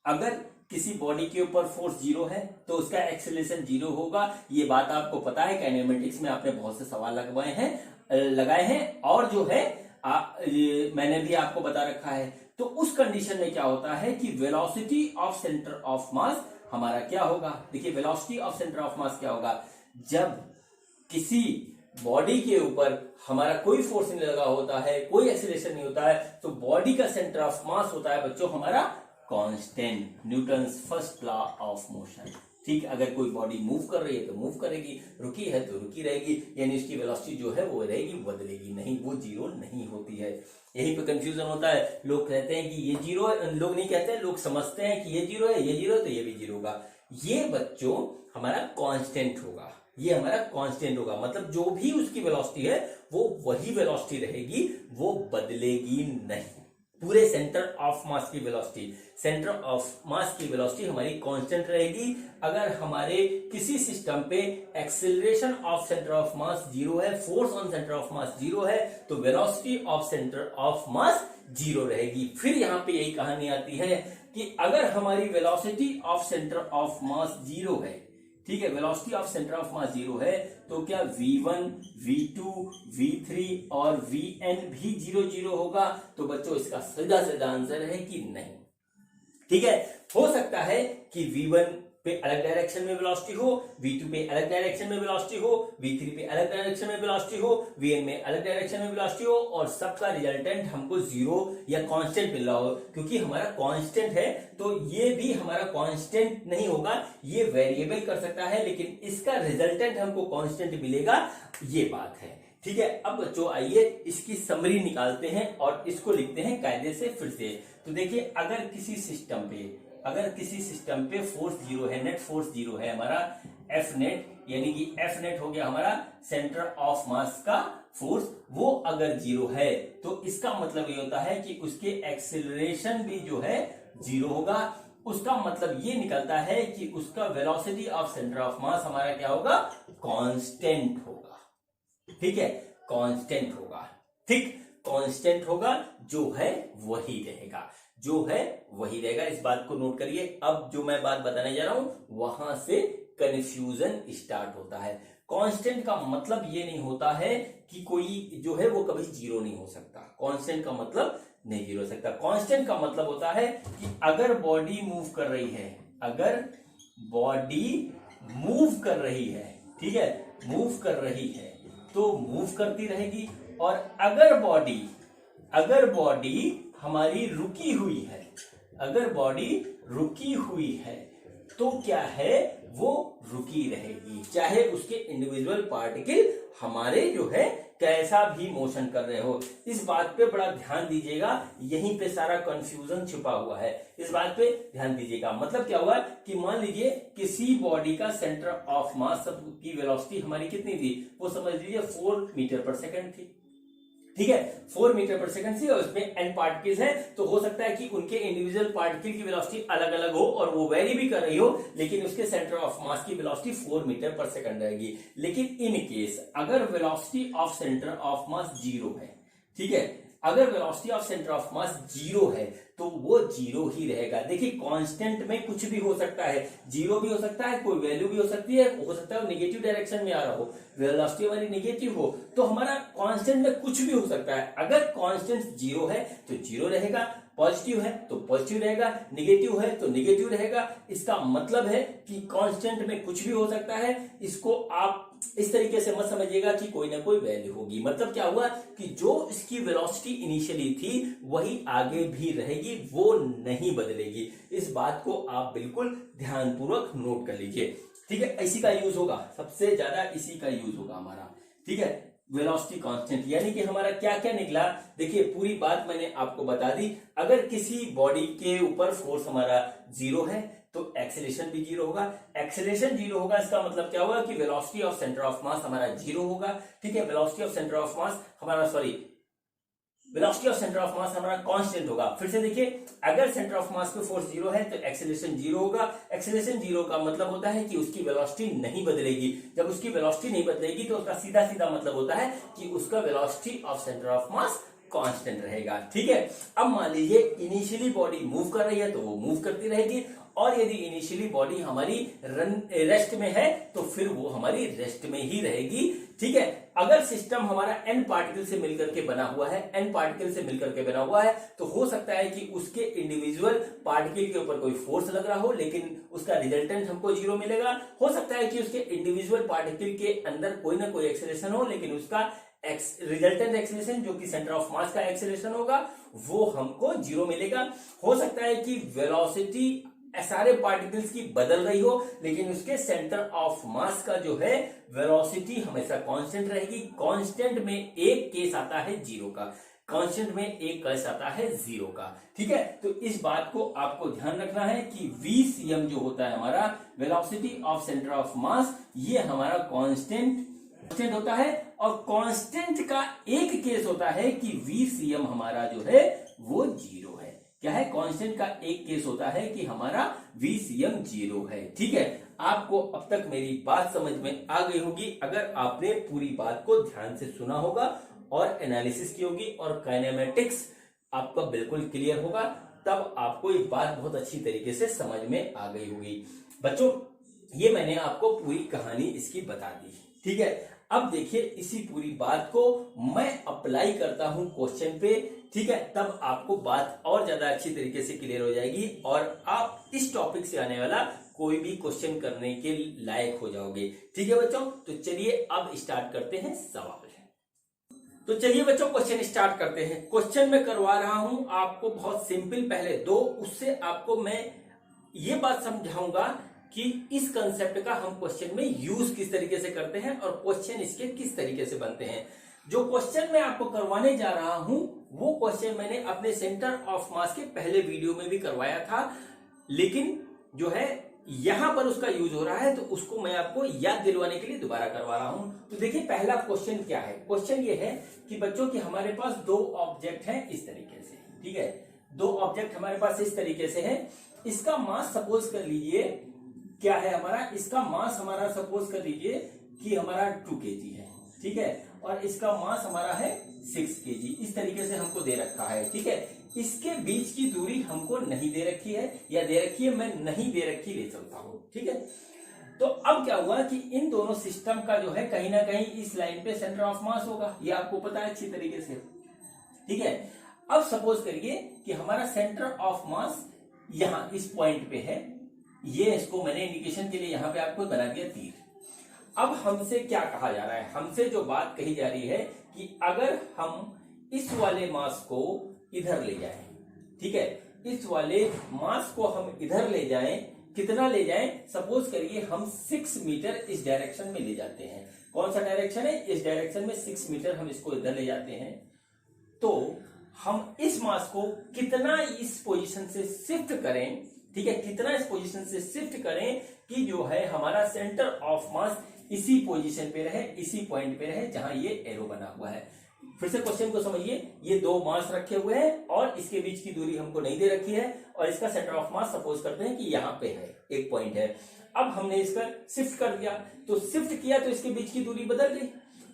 अगर किसी बॉडी के ऊपर फोर्स 0 है तो उसका एक्सेलरेशन 0 होगा। ये बात आपको पता है, काइनेमेटिक्स में आपने बहुत से सवाल लगाए हैं और जो है मैंने भी आपको बता रखा है। तो उस कंडीशन में क्या होता है कि velocity of centre of mass हमारा क्या होगा? देखिए वेलोसिटी ऑफ सेंटर ऑफ मास क्या होगा, जब किसी बॉडी के ऊपर हमारा कोई फोर्स नहीं लगा होता है, कोई एक्सेलरेशन नहीं होता है, तो बॉडी का सेंटर ऑफ मास होता है बच्चों हमारा constant, Newton's first law of motion. ठीक, अगर कोई बॉडी मूव कर रही है तो मूव करेगी, रुकी है तो रुकी रहेगी, यानी उसकी वेलोसिटी जो है वो रहेगी, बदलेगी नहीं, वो 0 नहीं होती है। यहीं पे कंफ्यूजन होता है, लोग कहते हैं कि ये 0 है, लोग नहीं कहते हैं, लोग समझते हैं कि ये 0 है, ये 0 है तो ये भी 0 होगा। ये बच्चों हमारा कांस्टेंट होगा, ये हमारा कांस्टेंट होगा, मतलब जो भी उसकी वेलोसिटी है वो वही वेलोसिटी रहेगी, वो बदलेगी नहीं। पूरे सेंटर ऑफ मास की वेलोसिटी, सेंटर ऑफ मास की वेलोसिटी हमारी कांस्टेंट रहेगी। अगर हमारे किसी सिस्टम पे एक्सेलरेशन ऑफ सेंटर ऑफ मास 0 है, फोर्स ऑन सेंटर ऑफ मास 0 है, तो वेलोसिटी ऑफ सेंटर ऑफ मास 0 रहेगी। फिर यहां पे यही कहानी आती है कि अगर हमारी वेलोसिटी ऑफ सेंटर ऑफ मास 0 है, ठीक है, वेलोसिटी ऑफ सेंटर ऑफ मास 0 है, तो क्या V1, V2, V3 और Vn भी 0 होगा? तो बच्चों इसका सीधा आंसर है कि नहीं। ठीक है, हो सकता है कि V1 पे अलग डायरेक्शन में वेलोसिटी हो, V2 पे अलग डायरेक्शन में वेलोसिटी हो, V3 पे अलग डायरेक्शन में वेलोसिटी हो, Vn में अलग डायरेक्शन में वेलोसिटी हो, और सबका रिजल्टेंट हमको 0 या कांस्टेंट मिल रहा हो। क्योंकि हमारा कांस्टेंट है तो ये भी हमारा कांस्टेंट नहीं होगा, ये वेरिएबल कर सकता है, लेकिन इसका रिजल्टेंट हमको कांस्टेंट मिलेगा, ये बात है। ठीक है, अब बच्चों आइए इसकी समरी निकालते हैं और इसको लिखते हैं कायदे से फिर से। तो देखिए अगर किसी सिस्टम पे फोर्स 0 है, नेट फोर्स 0 है, हमारा एफ नेट, यानी कि एफ नेट हो गया हमारा सेंटर ऑफ मास का फोर्स, वो अगर 0 है तो इसका मतलब ये होता है कि उसके एक्सेलरेशन भी जो है 0 होगा। उसका मतलब ये निकलता है कि उसका velocity of centre of mass हमारा क्या होगा? कांस्टेंट होगा। ठीक है, कांस्टेंट होगा। ठीक, कांस्टेंट होगा, जो है वही रहेगा, जो है वही रहेगा। इस बात को नोट करिए। अब जो मैं बात बताने जा रहा हूं वहां से कंफ्यूजन स्टार्ट होता है। कांस्टेंट का मतलब ये नहीं होता है कि कोई जो है वो कभी जीरो नहीं हो सकता। कांस्टेंट का मतलब नहीं जीरो हो सकता। कांस्टेंट का मतलब होता है कि अगर बॉडी मूव कर रही है, अगर बॉडी मूव कर रही है, ठीक है, मूव कर रही है तो मूव करती रहेगी। और अगर बॉडी हमारी रुकी हुई है, अगर बॉडी रुकी हुई है तो क्या है, वो रुकी रहेगी, चाहे उसके इंडिविजुअल पार्टिकल हमारे जो है कैसा भी मोशन कर रहे हो। इस बात पे बड़ा ध्यान दीजिएगा, यहीं पे सारा कंफ्यूजन छिपा हुआ है। इस बात पे ध्यान दीजिएगा। मतलब क्या हुआ कि मान लीजिए किसी बॉडी का सेंटर ऑफ मास की वेलोसिटी हमारी कितनी थी, वो समझ लीजिए 4 मीटर पर सेकंड थी। ठीक है, 4 मीटर पर सेकंड थी और उसमें n पार्टिकल्स हैं, तो हो सकता है कि उनके इंडिविजुअल पार्टिकल की वेलोसिटी अलग अलग हो और वो वेरी भी कर रही हो, लेकिन उसके सेंटर ऑफ मास की वेलोसिटी 4 मीटर पर सेकंड रहेगी। लेकिन इन केस अगर वेलोसिटी ऑफ सेंटर ऑफ मास 0 है, ठीक है, अगर वेलोसिटी ऑफ सेंटर ऑफ मास 0 है तो वो 0 ही रहेगा। देखिए कांस्टेंट में कुछ भी हो सकता है, 0 भी हो सकता है, कोई वैल्यू भी हो सकती है, हो सकता है नेगेटिव डायरेक्शन में आ रहा हो, वेलोसिटी हमारी नेगेटिव हो, तो हमारा कांस्टेंट में कुछ भी हो सकता है। अगर कांस्टेंट 0 है तो 0 रहेगा, पॉजिटिव है तो पॉजिटिव रहेगा, नेगेटिव है तो नेगेटिव रहेगा। इसका मतलब है कि कांस्टेंट में कुछ भी हो सकता है। इसको आप इस तरीके से मत समझिएगा कि कोई ना कोई वैल्यू होगी। मतलब क्या हुआ कि जो इसकी वेलोसिटी इनिशियली थी वही आगे भी रहेगी, वो नहीं बदलेगी। इस बात को आप बिल्कुल ध्यानपूर्वक नोट कर लीजिए। ठीक है, इसी का यूज होगा, सबसे ज्यादा इसी का यूज होगा हमारा। ठीक है, वेलोसिटी कांस्टेंट यानी कि हमारा क्या क्या निकला। देखिए पूरी बात मैंने आपको बता दी। अगर किसी बॉडी के ऊपर फोर्स हमारा 0 है तो एक्सेलरेशन भी 0 होगा। एक्सेलरेशन 0 होगा, इसका मतलब क्या होगा कि velocity of centre of mass हमारा 0 होगा। ठीक है, velocity of centre of mass हमारा velocity of centre of mass हमारा कांस्टेंट होगा। फिर से देखिए, अगर सेंटर ऑफ मास पे फोर्स 0 है तो एक्सेलरेशन 0 होगा। एक्सेलरेशन 0 का मतलब होता है कि उसकी वेलोसिटी नहीं बदलेगी। जब उसकी वेलोसिटी नहीं बदलेगी तो उसका सीधा सीधा मतलब होता है कि उसका velocity of centre of mass constant रहेगा। ठीक है, अब मान लीजिए इनिशियली बॉडी मूव कर रही है तो वो मूव करती रहेगी, और यदि इनिशियली बॉडी हमारी रेस्ट में है तो फिर वो हमारी रेस्ट में ही रहेगी। ठीक है, अगर सिस्टम हमारा n पार्टिकल से मिलकर के बना हुआ है, n पार्टिकल से मिलकर के बना हुआ है, तो हो सकता है कि उसके इंडिविजुअल पार्टिकल के ऊपर कोई फोर्स लग रहा हो लेकिन उसका रिजल्टेंट हमको 0 मिलेगा। हो सकता है कि उसके इंडिविजुअल पार्टिकल के अंदर कोई ना कोई एक्सेलरेशन हो लेकिन उसका रिजल्टेंट एक्सेलरेशन जो कि सेंटर ऑफ मास का एक्सेलरेशन होगा वो हमको 0 मिलेगा। हो सकता है कि वेलोसिटी सारे पार्टिकल्स की बदल रही हो लेकिन उसके सेंटर ऑफ मास का जो है वेलोसिटी हमेशा कांस्टेंट रहेगी। कांस्टेंट में एक केस आता है 0 का, कांस्टेंट में एक केस आता है 0 का। ठीक है, तो इस बात को आपको ध्यान रखना है कि VCM जो होता है हमारा वेलोसिटी ऑफ सेंटर ऑफ मास, ये हमारा कांस्टेंट होता है। और कांस्टेंट का एक केस होता है कि VCM हमारा जो है वो 0 है। क्या है, कांस्टेंट का एक केस होता है कि हमारा VCM 0 है। ठीक है, आपको अब तक मेरी बात समझ में आ गई होगी अगर आपने पूरी बात को ध्यान से सुना होगा और एनालिसिस की होगी और काइनेमेटिक्स आपका बिल्कुल क्लियर होगा, तब आपको ये बात बहुत अच्छी तरीके से समझ में आ गई होगी। बच्चों, ये मैंने आपको पूरी कहानी इसकी बता दी। ठीक है, अब देखिए इसी पूरी बात को मैं अप्लाई करता हूं क्वेश्चन पे। ठीक है, तब आपको बात और ज्यादा अच्छी तरीके से क्लियर हो जाएगी और आप इस टॉपिक से आने वाला कोई भी क्वेश्चन करने के लायक हो जाओगे। ठीक है बच्चों, तो चलिए अब स्टार्ट करते हैं सवाल। तो चलिए बच्चों क्वेश्चन स्टार्ट करते हैं। क्वेश्चन में करवा रहा हूं आपको बहुत सिंपल, पहले दो, उससे आपको मैं ये बात समझाऊंगा कि इस कंसेप्ट का हम क्वेश्चन में यूज किस तरीके से करते हैं और क्वेश्चन इसके किस तरीके से बनते हैं। जो क्वेश्चन मैं आपको करवाने जा रहा हूं वो क्वेश्चन मैंने अपने सेंटर ऑफ मास के पहले वीडियो में भी करवाया था, लेकिन जो है यहां पर उसका यूज हो रहा है तो उसको मैं आपको याद दिलवाने के लिए दोबारा करवा रहा हूं। तो देखिए पहला क्वेश्चन क्या है। क्वेश्चन ये है कि बच्चों की हमारे पास दो ऑब्जेक्ट हैं इस तरीके से। ठीक है, दो ऑब्जेक्ट हमारे पास इस तरीके से है। इसका मास सपोज कर लीजिए क्या है हमारा, इसका मास हमारा सपोज कर लीजिए कि हमारा 2 kg है। ठीक है, और इसका मास हमारा है 6 kg। इस तरीके से हमको दे रखा है, ठीक है। इसके बीच की दूरी हमको नहीं दे रखी है, या दे रखी है, मैं नहीं दे रखी ले चलता हूं, ठीक है। तो अब क्या हुआ कि इन दोनों सिस्टम का जो है कहीं ना कहीं इस लाइन पे सेंटर ऑफ मास होगा, ये आपको पता है अच्छी तरीके से, ठीक है। अब सपोज करिए कि हमारा सेंटर ऑफ मास यहां इस पॉइंट पे है, ये इसको मैंने इंडिकेशन के लिए यहां पे आपको बना दिया तीर। अब हमसे क्या कहा जा रहा है, हमसे जो बात कही जा रही है कि अगर हम इस वाले मास को इधर ले जाएं, ठीक है, इस वाले मास को हम इधर ले जाएं, कितना ले जाएं, सपोज करिए हम 6 मीटर इस डायरेक्शन में ले जाते हैं। कौन सा डायरेक्शन है, इस डायरेक्शन में 6 मीटर हम इसको इधर ले जाते हैं, तो हम इस मास को कितना इस पोजीशन से शिफ्ट करें, ठीक है, कितना इस पोजीशन से शिफ्ट करें कि जो है हमारा सेंटर ऑफ मास इसी पोजीशन पे रहे, इसी पॉइंट पे रहे जहां ये एरो बना हुआ है। फिर से क्वेश्चन को समझिए, ये दो मास रखे हुए हैं और इसके बीच की दूरी हमको नहीं दे रखी है, और इसका सेंटर ऑफ मास सपोज करते हैं कि यहाँ पे है, एक पॉइंट है। अब हमने इसका शिफ्ट कर दिया, तो शिफ्ट किया तो इसके बीच की दूरी बदल गई,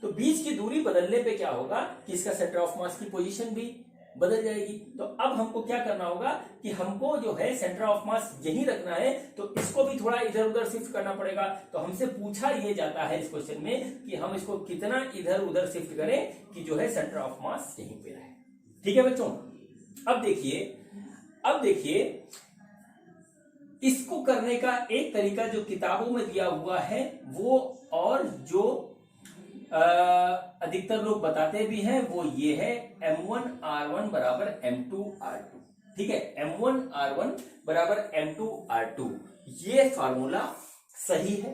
तो बीच की दूरी बदलने पे क्या होगा कि इसका सेंटर ऑफ मास की पोजीशन भी बदल जाएगी। तो अब हमको क्या करना होगा कि हमको जो है सेंटर ऑफ मास यही रखना है, तो इसको भी थोड़ा इधर उधर शिफ्ट करना पड़ेगा। तो हमसे पूछा ये जाता है इस क्वेश्चन में कि हम इसको कितना इधर उधर शिफ्ट करें कि जो है सेंटर ऑफ मास यहीं पे रहे, ठीक है बच्चों। अब देखिए इसको करने का एक तरीका जो किताबों में दिया हुआ है वो, और जो अधिकतर लोग बताते भी हैं वो ये है, M1R1 बराबर M2R2, ठीक है, M1R1 बराबर M2R2, ये फॉर्मूला सही है,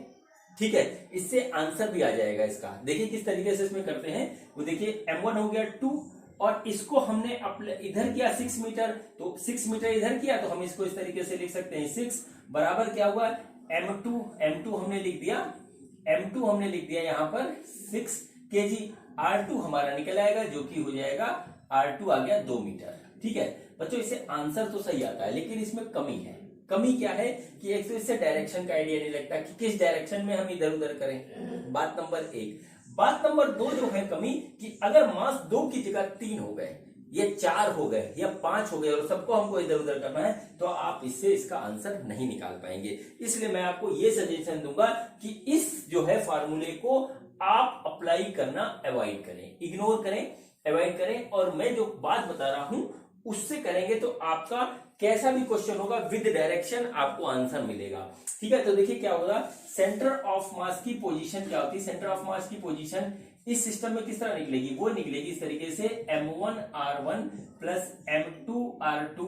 ठीक है। इससे आंसर भी आ जाएगा इसका। देखिए किस तरीके से इसमें करते हैं, वो देखिए M1 हो गया 2, और इसको हमने इधर किया 6 मीटर, तो 6 मीटर इधर किया, तो हम इसको इस तरीके से लिख सकते हैं 6 बराबर क्या हुआ M2 हमने लिख दिया यहाँ पर 6 kg, R2 हमारा निकल आएगा जो कि हो जाएगा R2 आ गया 2 मीटर, ठीक है बच्चों। इससे आंसर तो सही आता है, लेकिन इसमें कमी है। कमी क्या है कि एक तो इससे डायरेक्शन का आइडिया नहीं लगता कि किस डायरेक्शन में हम इधर उधर करें, बात नंबर 1। बात नंबर 2 जो है कमी कि अगर मास 2 की जगह 3 हो गए, या 4 हो गए, या 5 हो गए, और सबको हमको इधर उधर करना है, तो आप इससे इसका आंसर नहीं निकाल पाएंगे। इसलिए मैं आपको ये सजेशन दूंगा कि इस जो है फार्मूले को आप अप्लाई करना अवॉइड करें, इग्नोर करें, अवॉइड करें, और मैं जो बात बता रहा हूं उससे करेंगे तो आपका कैसा भी क्वेश्चन होगा विद डायरेक्शन आपको आंसर मिलेगा, ठीक है। तो देखिए क्या होगा, सेंटर ऑफ मास की पोजीशन क्या होती है, सेंटर ऑफ मास की पोजीशन इस सिस्टम में किस तरह निकलेगी, वो निकलेगी इस तरीके से M1R1 प्लस M2R2,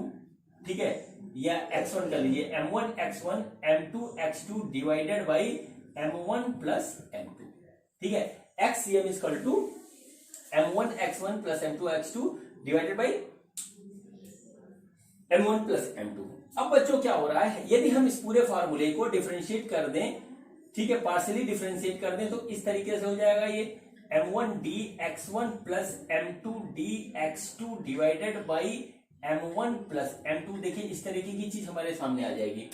ठीक है, या X1 कर लीजिए, M1X1 M2X2 divided by M1 plus M2, ठीक है। XCM is equal to M1X1 plus M2X2 divided by M1 plus M2। अब बच्चों क्या हो रहा है, यदि हम इस पूरे फार्मूले को डिफरेंशिएट कर दें, ठीक है, पार्शियली डिफरेंशिएट कर दें, तो इस तरीके से हो जाएगा ये M1dx1 plus M2dx2 divided by M1 plus M2। देखिए इस तरीके की चीज हमारे सामने आ जाएगी।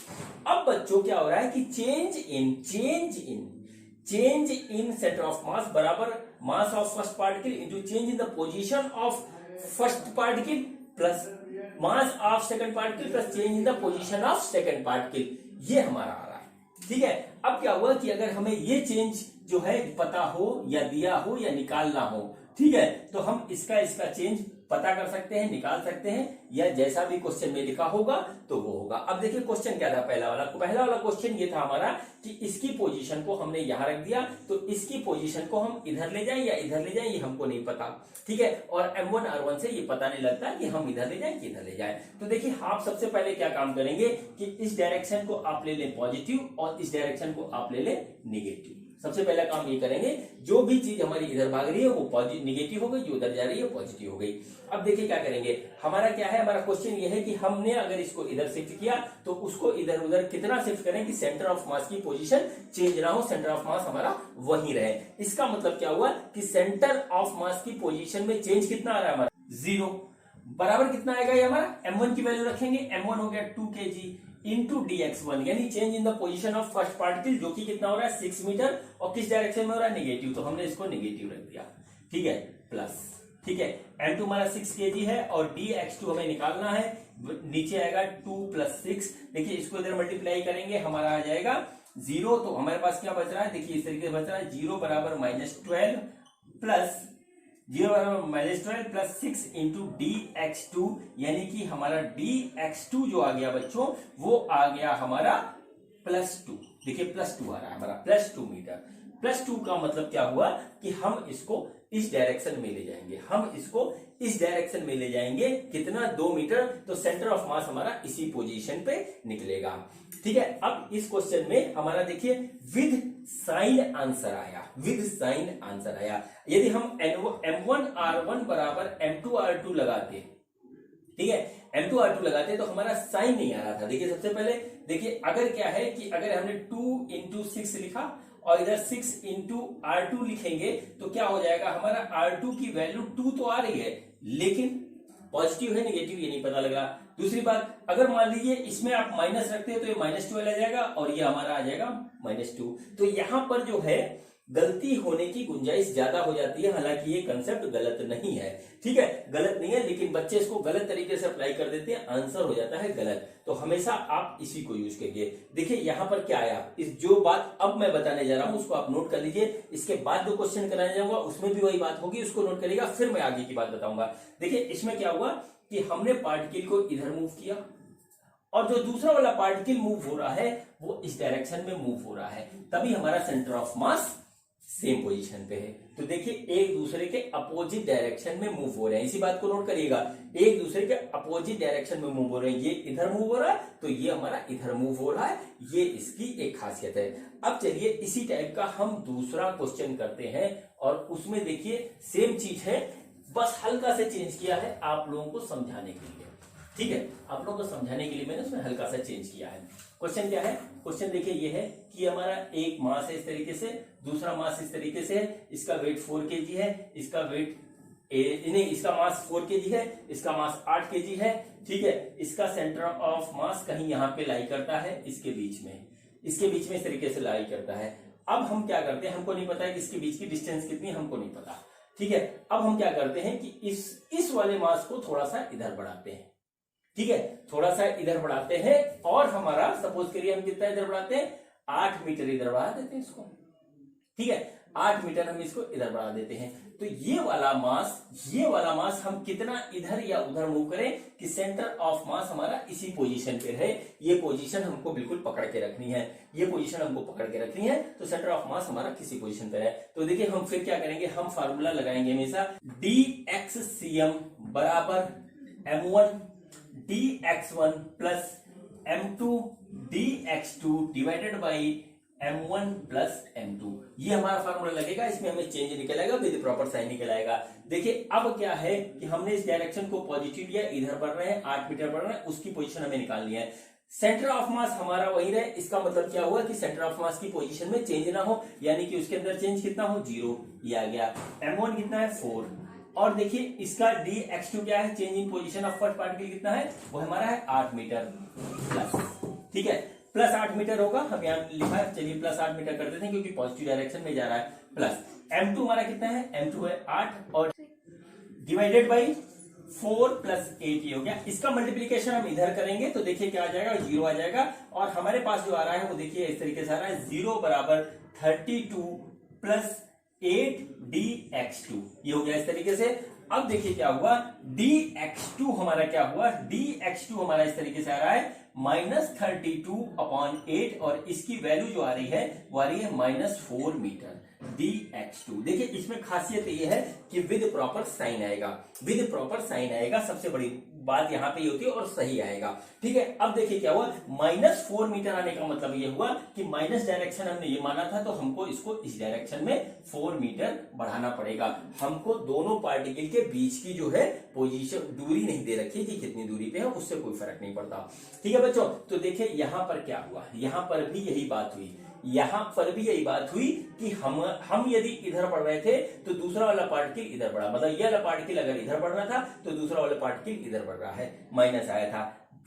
अब बच्चों क्या हो रहा है कि change in centre of mass बराबर mass of first particle into change in the position of first particle plus mass of second particle plus change in the position of second particle, ये हमारा आ रहा है, ठीक है। अब क्या हुआ कि अगर हमें ये चेंज जो है पता हो या दिया हो या निकालना हो, ठीक है, तो हम इसका चेंज पता कर सकते हैं, निकाल सकते हैं, या जैसा भी क्वेश्चन में लिखा होगा तो वो होगा। अब देखिए क्वेश्चन क्या था, पहला वाला क्वेश्चन ये था हमारा कि इसकी पोजीशन को हमने यहां रख दिया, तो इसकी पोजीशन को हम इधर ले जाएं या इधर ले जाएं ये हमको नहीं पता, ठीक है। और M1R1 से ये पता नहीं लगता कि हम इधर ले जाएं कि इधर ले जाएं। तो देखिए आप सबसे पहले क्या काम करेंगे कि इस डायरेक्शन को आप ले लें पॉजिटिव, और इस डायरेक्शन को आप ले लें निगेटिव। सबसे पहला काम ये करेंगे, जो भी चीज हमारी इधर भाग रही है वो पॉजिटिव निगेटिव हो गई, जो उधर जा रही है पॉजिटिव हो गई। अब देखिए क्या करेंगे, हमारा क्या है, हमारा क्वेश्चन ये है कि हमने अगर इसको इधर शिफ्ट किया तो उसको इधर उधर कितना शिफ्ट करें कि सेंटर ऑफ मास की पोजीशन चेंज ना हो, सेंटर ऑफ मास हमारा वहीं रहे। इसका मतलब क्या हुआ कि सेंटर ऑफ मास की पोजीशन में चेंज कितना आ रहा है हमारा 0, बराबर कितना आएगा ये हमारा, M1 की वैल्यू रखेंगे, M1 हो गया 2 kg इंटू dx1, यानी change in the position of first particle, जो कि कितना हो रहा है 6 मीटर, और किस डायरेक्शन में हो रहा है निगेटिव, तो हमने इसको निगेटिव रख दिया, ठीक है, प्लस, ठीक है, m2 हमारा 6 kg है और dx2 हमें निकालना है, नीचे आएगा 2 + 6। देखिए इसको इधर मल्टीप्लाई करेंगे, हमारा आ जाएगा 0। तो हमारे पास क्या बच रहा है, देखिए इस तरीके से बच रहा है 0 बराबर -12 प्लस 0 बराबर -12 प्लस 6 इंटू dx2, यानी कि हमारा dx2 जो आ गया बच्चों वो आ गया हमारा +2। देखिए +2 आ रहा है हमारा, +2 मीटर। +2 का मतलब क्या हुआ कि हम इसको इस डायरेक्शन में ले जाएंगे, हम इसको इस डायरेक्शन में ले जाएंगे, कितना 2 मीटर। तो सेंटर ऑफ मास हमारा इसी पोजीशन पे निकलेगा, ठीक है। अब इस क्वेश्चन में हमारा देखिए विद साइन आंसर आया, विद साइन आंसर आया। यदि हम m1r1 बराबर m2r2 लगाते, ठीक है, m2r2 लगाते तो हमारा साइन नहीं आ रहा था। देखिए सबसे पहले देखिए अगर क्या है कि अगर हमने 2 × 6 लिखा और इधर 6 × r2 लिखेंगे तो क्या हो जाएगा, हमारा r2 की वैल्यू 2 तो आ रही है लेकिन पॉजिटिव है नेगेटिव ये नहीं पता लगा। दूसरी बात, अगर मान लीजिए इसमें आप माइनस रखते हैं तो ये -12 आ जाएगा और ये हमारा आ जाएगा -2। तो यहां पर जो है गलती होने की गुंजाइश ज्यादा हो जाती है, हालांकि ये कंसेप्ट गलत नहीं है, ठीक है, गलत नहीं है, लेकिन बच्चे इसको गलत तरीके से अप्लाई कर देते हैं, आंसर हो जाता है गलत। तो हमेशा आप इसी को यूज करिए। देखिए यहां पर क्या आया, इस जो बात अब मैं बताने जा रहा हूं उसको आप नोट कर लीजिए, इसके बाद जो क्वेश्चन कराने जाऊंगा उसमें भी वही बात होगी, उसको नोट करिएगा, फिर मैं आगे की बात बताऊंगा। देखिए इसमें क्या हुआ कि हमने पार्टिकल को इधर मूव किया और जो दूसरा वाला पार्टिकल मूव हो रहा है वो इस डायरेक्शन में मूव हो रहा है, तभी हमारा centre of mass same position पे है। तो देखिए एक दूसरे के अपोजिट डायरेक्शन में मूव हो रहे हैं, इसी बात को नोट करिएगा, एक दूसरे के अपोजिट डायरेक्शन में मूव हो रहे हैं। ये इधर मूव हो रहा है तो ये हमारा इधर मूव हो रहा है, ये इसकी एक खासियत है। अब चलिए इसी टाइप का हम दूसरा क्वेश्चन करते हैं और उसमें देखिए सेम चीज है, बस हल्का से चेंज किया है आप लोगों को समझाने के लिए, ठीक है, आप लोगों को समझाने के लिए मैंने उसमें हल्का सा चेंज किया है। क्वेश्चन क्या है, क्वेश्चन देखिए ये है कि हमारा एक मास है इस तरीके से, दूसरा मास इस तरीके से है, इसका वेट 4 kg है, इसका वेट नहीं, इसका मास 4 kg है, इसका मास 8 kg है, ठीक है। इसका सेंटर ऑफ मास कहीं यहाँ पे लाई करता है, इसके बीच में, इसके बीच में इस तरीके से लाई करता है। अब हम क्या करते हैं, हमको नहीं पता है कि इसके बीच की डिस्टेंस कितनी, हमको नहीं पता, ठीक है। अब हम क्या करते हैं कि इस वाले मास को थोड़ा सा इधर बढ़ाते हैं, ठीक है, थोड़ा सा इधर बढ़ाते हैं और हमारा सपोज करिए हम कितना इधर बढ़ाते हैं, 8 मीटर इधर बढ़ा देते हैं इसको, ठीक है, 8 मीटर हम इसको इधर बढ़ा देते हैं। तो ये वाला मास हम कितना इधर या उधर मूव करें कि सेंटर ऑफ मास हमारा इसी पोजीशन पे रहे। ये पोजीशन हमको बिल्कुल पकड़ के रखनी है, ये पोजीशन हमको पकड़ के रखनी है, तो सेंटर ऑफ मास हमारा किसी पोजीशन पे है। तो देखिए हम फिर क्या करेंगे, हम फार्मूला लगाएंगे हमेशा dxcm बराबर m1 dx1 plus m2 dx2 divided by m1 plus m2, ये हमारा फार्मूला लगेगा, इसमें हमें चेंज निकल आएगा, विद प्रॉपर साइन निकल आएगा। देखिए अब क्या है कि हमने इस डायरेक्शन को पॉजिटिव लिया, इधर बढ़ रहे हैं, 8 मीटर बढ़ रहे हैं, उसकी पोजीशन हमें निकालनी है। सेंटर ऑफ मास हमारा वही रहे, इसका मतलब क्या हुआ कि सेंटर ऑफ मास की पोजीशन में चेंज ना हो, यानी कि उसके अंदर चेंज कितना हो, 0, ये आ गया। m1 कितना है, 4, और देखिए इसका dx2 क्या है, change in position of first particle कितना है, वो हमारा है 8 मीटर प्लस, ठीक है, प्लस 8 मीटर होगा, हम यहाँ लिखा है, चलिए प्लस 8 मीटर कर देते हैं क्योंकि पॉजिटिव डायरेक्शन में जा रहा है, प्लस m2 हमारा कितना है, m2 है 8 और डिवाइडेड बाई 4 प्लस 8 ये हो गया। इसका मल्टीप्लीकेशन हम इधर करेंगे तो देखिए क्या आ जाएगा, 0 आ जाएगा, और हमारे पास जो आ रहा है वो देखिए इस तरीके से आ रहा है, 0 बराबर 32 प्लस 8 dx2, ये हो गया इस तरीके से। अब देखिए क्या हुआ, dx2 हमारा क्या हुआ, dx2 हमारा इस तरीके से आ रहा है -32/8 और इसकी वैल्यू जो आ रही है वो आ रही है -4 मीटर dx2। देखिए इसमें खासियत ये है कि विद प्रॉपर साइन आएगा, विद प्रॉपर साइन आएगा, सबसे बड़ी बात यहाँ पे ये होती है, और सही आएगा, ठीक है। अब देखिए क्या हुआ, -4 मीटर आने का मतलब ये हुआ कि माइनस डायरेक्शन हमने ये माना था, तो हमको इसको इस डायरेक्शन में 4 मीटर बढ़ाना पड़ेगा। हमको दोनों पार्टिकल के बीच की जो है पोजीशन, दूरी नहीं दे रखी कि कितनी दूरी पे है, उससे कोई फर्क नहीं पड़ता, ठीक है बच्चों। तो देखिए यहाँ पर क्या हुआ, यहाँ पर भी यही बात हुई, यहां पर भी यही बात हुई कि हम यदि इधर बढ़ रहे थे तो दूसरा वाला पार्टिकल इधर बढ़ा, मतलब ये वाला पार्टिकल अगर इधर बढ़ रहा था तो दूसरा वाला पार्टिकल इधर बढ़ रहा है, माइनस आया था।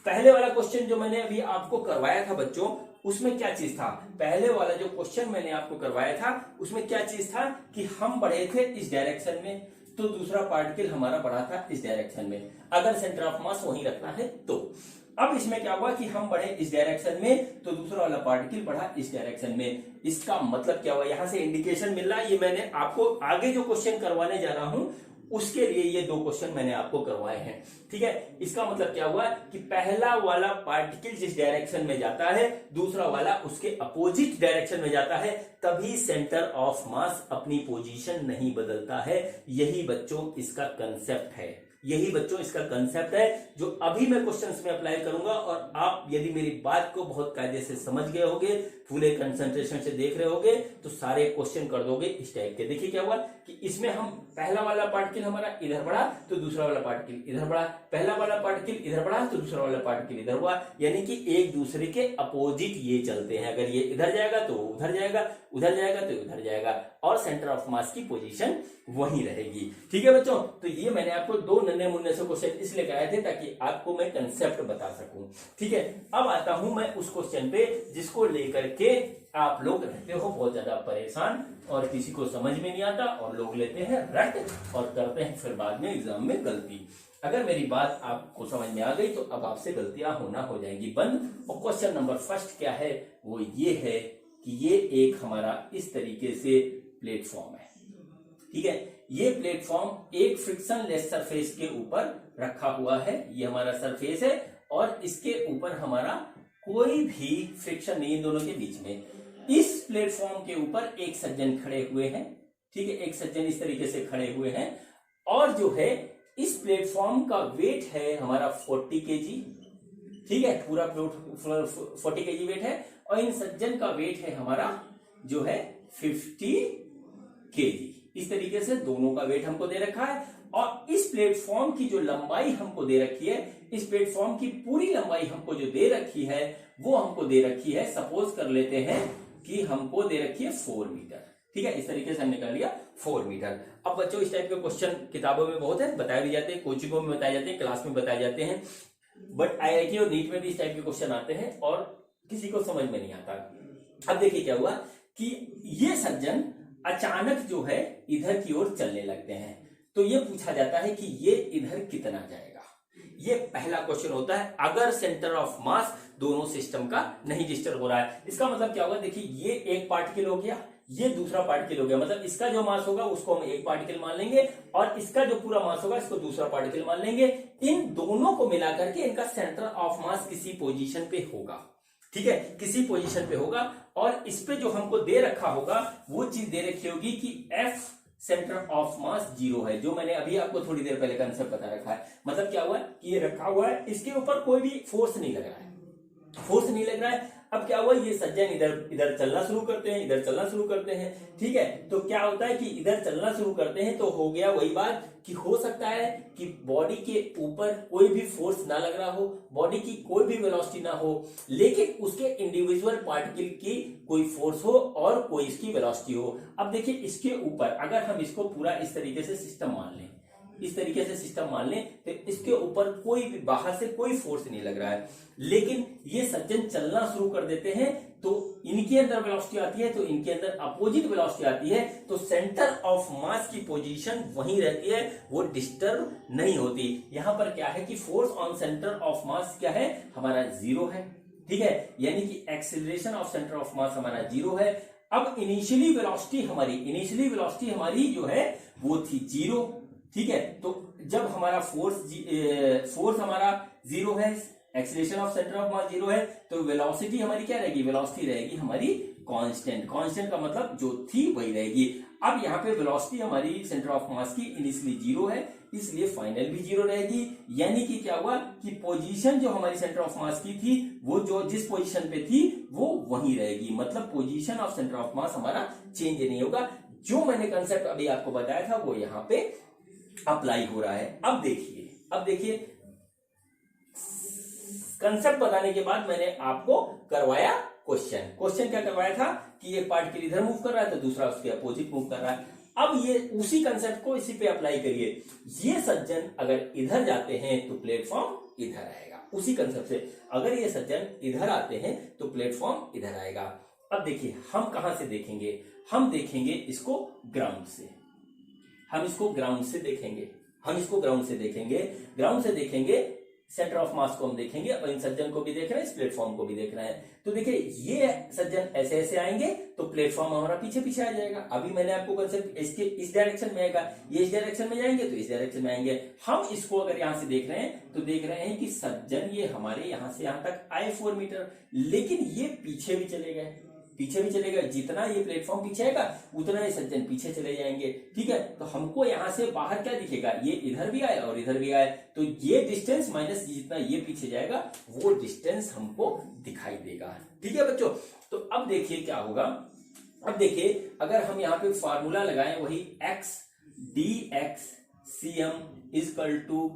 पहले वाला क्वेश्चन जो मैंने अभी आपको करवाया था बच्चों, उसमें क्या चीज था, पहले वाला जो क्वेश्चन मैंने आपको करवाया था उसमें क्या चीज था कि हम बढ़े थे इस डायरेक्शन में, तो दूसरा पार्टिकल हमारा बढ़ा था इस डायरेक्शन में, अगर सेंटर ऑफ मास वहीं रखना है तो। अब इसमें क्या हुआ कि हम बढ़े इस डायरेक्शन में तो दूसरा वाला पार्टिकल बढ़ा इस डायरेक्शन में। इसका मतलब क्या हुआ, यहां से इंडिकेशन मिल रहा है, ये मैंने आपको आगे जो क्वेश्चन करवाने जा रहा हूं उसके लिए ये 2 क्वेश्चन मैंने आपको करवाए हैं, ठीक है। इसका मतलब क्या हुआ कि पहला वाला पार्टिकल जिस डायरेक्शन में जाता है दूसरा वाला उसके अपोजिट डायरेक्शन में जाता है, तभी सेंटर ऑफ मास अपनी पोजीशन नहीं बदलता है। यही बच्चों इसका कंसेप्ट है, यही बच्चों इसका कंसेप्ट है जो अभी मैं क्वेश्चंस में अप्लाई करूंगा। और आप यदि मेरी बात को बहुत कायदे से समझ गए होगे, पूरे कंसंट्रेशन से देख रहे होगे, तो सारे क्वेश्चन कर दोगे इस टाइप के। देखिए क्या हुआ कि इसमें हम पहला वाला पार्टिकल हमारा इधर बढ़ा तो दूसरा वाला पार्टिकल इधर बढ़ा, पहला वाला पार्टिकल इधर बढ़ा तो दूसरा वाला पार्टिकल इधर हुआ, यानी कि एक दूसरे के अपोजिट ये चलते हैं। अगर ये इधर जाएगा तो उधर जाएगा, उधर जाएगा तो उधर जाएगा, और सेंटर ऑफ मास की पोजीशन वहीं रहेगी, ठीक है बच्चों। तो ये मैंने आपको 2 नन्हे मुन्ने से क्वेश्चन इसलिए कराए थे ताकि आपको मैं कंसेप्ट बता सकूं, ठीक है। अब आता हूं मैं उस क्वेश्चन पे जिसको लेकर के आप लोग रहते हो बहुत ज्यादा परेशान और किसी को समझ में नहीं आता और लोग लेते हैं रट और करते हैं फिर बाद में एग्जाम में गलती। अगर मेरी बात आपको समझ में आ गई तो अब आपसे गलतियां होना हो जाएगी बंद। और क्वेश्चन नंबर फर्स्ट क्या है, वो ये है कि ये एक हमारा इस तरीके से प्लेटफॉर्म है, ठीक है। ये प्लेटफॉर्म एक फ्रिक्शनलेस सरफेस के ऊपर रखा हुआ है, ये हमारा सरफेस है और इसके ऊपर हमारा कोई भी फ्रिक्शन नहीं इन दोनों के बीच में। इस प्लेटफॉर्म के ऊपर एक सज्जन खड़े हुए हैं, ठीक है, एक सज्जन इस तरीके से खड़े हुए हैं और जो है इस प्लेटफॉर्म का वेट है हमारा 40 kg, ठीक है, पूरा 40 kg वेट है और इन सज्जन का वेट है हमारा जो है 50 kg। इस तरीके से दोनों का वेट हमको दे रखा है और इस प्लेटफॉर्म की जो लंबाई हमको दे रखी है, इस प्लेटफॉर्म की पूरी लंबाई हमको जो दे रखी है वो हमको दे रखी है, सपोज कर लेते हैं कि हमको दे रखी है 4 मीटर, ठीक है। इस तरीके से हमने कर लिया 4 मीटर। अब बच्चों इस टाइप के क्वेश्चन किताबों में बहुत है, बताए भी जाते हैं, कोचिंगों में बताए जाते हैं, क्लास में बताए जाते हैं, बट IIT और नीट में भी इस टाइप के क्वेश्चन आते हैं और किसी को समझ में नहीं आता। अब देखिए क्या हुआ कि ये सज्जन अचानक जो है इधर की ओर चलने लगते हैं, तो ये पूछा जाता है कि ये इधर कितना जाएगा। ये पहला क्वेश्चन होता है अगर सेंटर ऑफ मास दोनों सिस्टम का नहीं डिस्टर्ब हो रहा है। इसका मतलब क्या होगा, देखिए ये एक पार्टिकल हो गया, ये दूसरा पार्टिकल हो गया, मतलब इसका जो मास होगा उसको हम एक पार्टिकल मान लेंगे और इसका जो पूरा मास होगा इसको दूसरा पार्टिकल मान लेंगे। इन दोनों को मिलाकर के इनका सेंटर ऑफ मास किसी पोजीशन पे होगा, ठीक है, किसी पोजीशन पे होगा और इस पे जो हमको दे रखा होगा वो चीज दे रखी होगी कि F सेंटर ऑफ मास 0 है, जो मैंने अभी आपको थोड़ी देर पहले कंसेप्ट बता रखा है। मतलब क्या हुआ कि ये रखा हुआ है, इसके ऊपर कोई भी फोर्स नहीं लग रहा है, फोर्स नहीं लग रहा है। अब क्या हुआ, ये सज्जन इधर इधर चलना शुरू करते हैं, इधर चलना शुरू करते हैं, ठीक है। तो क्या होता है कि इधर चलना शुरू करते हैं तो हो गया वही बात कि हो सकता है कि बॉडी के ऊपर कोई भी फोर्स ना लग रहा हो, बॉडी की कोई भी वेलोसिटी ना हो, लेकिन उसके इंडिविजुअल पार्टिकल की कोई फोर्स हो और कोई इसकी वेलोसिटी हो। अब देखिए इसके ऊपर अगर हम इसको पूरा इस तरीके से सिस्टम मान लें, इस तरीके से सिस्टम मान लें तो इसके ऊपर कोई भी बाहर से कोई फोर्स नहीं लग रहा है, लेकिन ये सज्जन चलना शुरू कर देते हैं तो इनके अंदर वेलोसिटी आती है, तो इनके अंदर अपोजिट वेलोसिटी आती है, तो सेंटर ऑफ मास की पोजीशन वहीं रहती है, वो डिस्टर्ब नहीं होती। यहां पर क्या है कि फोर्स ऑन सेंटर ऑफ मास क्या है हमारा 0 है, ठीक है, यानी कि acceleration of centre of mass हमारा 0 है। अब इनिशियली वेलोसिटी हमारी जो है वो थी 0, ठीक है। तो जब हमारा फोर्स हमारा 0 है, एक्सीलरेशन ऑफ सेंटर ऑफ मास 0 है, तो वेलोसिटी हमारी क्या रहेगी, वेलोसिटी रहेगी हमारी कांस्टेंट। कांस्टेंट का मतलब जो थी वही रहेगी। अब यहाँ पे वेलोसिटी हमारी सेंटर ऑफ मास की इनिशियली 0 है, इसलिए फाइनल भी 0 रहेगी। यानी कि क्या हुआ कि पोजीशन जो हमारी सेंटर ऑफ मास की थी वो जो जिस पोजीशन पे थी वो वही रहेगी, मतलब position of centre of mass हमारा चेंज नहीं होगा। जो मैंने कंसेप्ट अभी आपको बताया था वो यहाँ पे अप्लाई हो रहा है। अब देखिए कंसेप्ट बताने के बाद मैंने आपको करवाया क्वेश्चन क्या करवाया था कि एक पार्टिकल इधर मूव कर रहा है तो दूसरा उसके अपोजिट मूव कर रहा है। अब ये उसी कंसेप्ट को इसी पे अप्लाई करिए। ये सज्जन अगर इधर जाते हैं तो प्लेटफॉर्म इधर आएगा। उसी कंसेप्ट से अगर ये सज्जन इधर आते हैं तो प्लेटफॉर्म इधर आएगा। अब देखिए हम कहां से देखेंगे, हम देखेंगे इसको ग्राउंड से, हम इसको ग्राउंड से देखेंगे, हम इसको ग्राउंड से देखेंगे, ग्राउंड से देखेंगे, सेंटर ऑफ मास को हम देखेंगे और इन सज्जन को भी देख रहे हैं, इस प्लेटफॉर्म को भी देख रहे हैं। तो देखिए ये सज्जन ऐसे ऐसे आएंगे तो प्लेटफॉर्म हमारा पीछे पीछे आ जाएगा। अभी मैंने आपको कंसेप्ट इसके इस डायरेक्शन में आएगा, ये इस डायरेक्शन में जाएंगे तो इस डायरेक्शन में आएंगे। हम इसको अगर यहां से देख रहे हैं तो देख रहे हैं कि सज्जन ये हमारे यहां से यहां तक आए 4 मीटर, लेकिन ये पीछे भी चले गए, पीछे भी चले गए। जितना ये प्लेटफॉर्म पीछे आएगा उतना ये सज्जन पीछे चले जाएंगे। ठीक है, तो हमको यहां से बाहर क्या दिखेगा, ये इधर भी आए और इधर भी आए, तो ये डिस्टेंस माइनस जितना ये पीछे जाएगा वो डिस्टेंस हमको दिखाई देगा। ठीक है बच्चों, तो अब देखिए क्या होगा। अब देखिए अगर हम यहाँ पे फार्मूला लगाएं वही x dxcm is equal to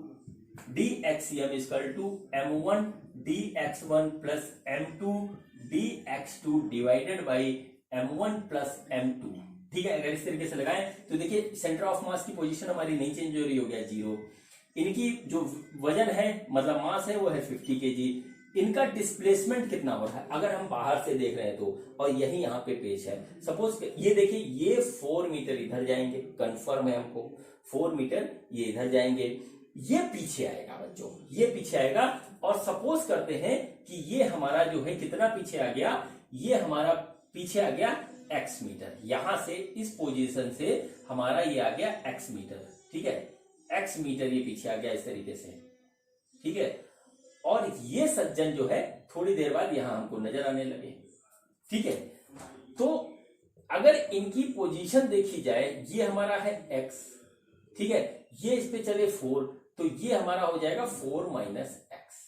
dxcm is equal to m1 dx1 plus m2 dx2 divided by m1 plus m2। ठीक है, अगर इस तरीके से लगाएं तो देखिए सेंटर ऑफ मास की पोजीशन हमारी नहीं चेंज हो रही, हो गया 0। इनकी जो वजन है मतलब मास है वो है 50 kg। इनका डिस्प्लेसमेंट कितना हो रहा है अगर हम बाहर से देख रहे हैं तो, और यही यहाँ पे पेश है। सपोज ये देखिए ये 4 मीटर इधर जाएंगे, कंफर्म है हमको 4 मीटर ये इधर जाएंगे, ये पीछे आएगा बच्चों, ये पीछे आएगा। और सपोज करते हैं कि ये हमारा जो है कितना पीछे आ गया, ये हमारा पीछे आ गया x मीटर, यहां से इस पोजीशन से हमारा ये आ गया x मीटर। ठीक है, x मीटर ये पीछे आ गया इस तरीके से। ठीक है, और ये सज्जन जो है थोड़ी देर बाद यहां हमको नजर आने लगे। ठीक है, तो अगर इनकी पोजीशन देखी जाए, ये हमारा है x, ठीक है, ये इस पे चले 4, तो ये हमारा हो जाएगा 4 माइनस x।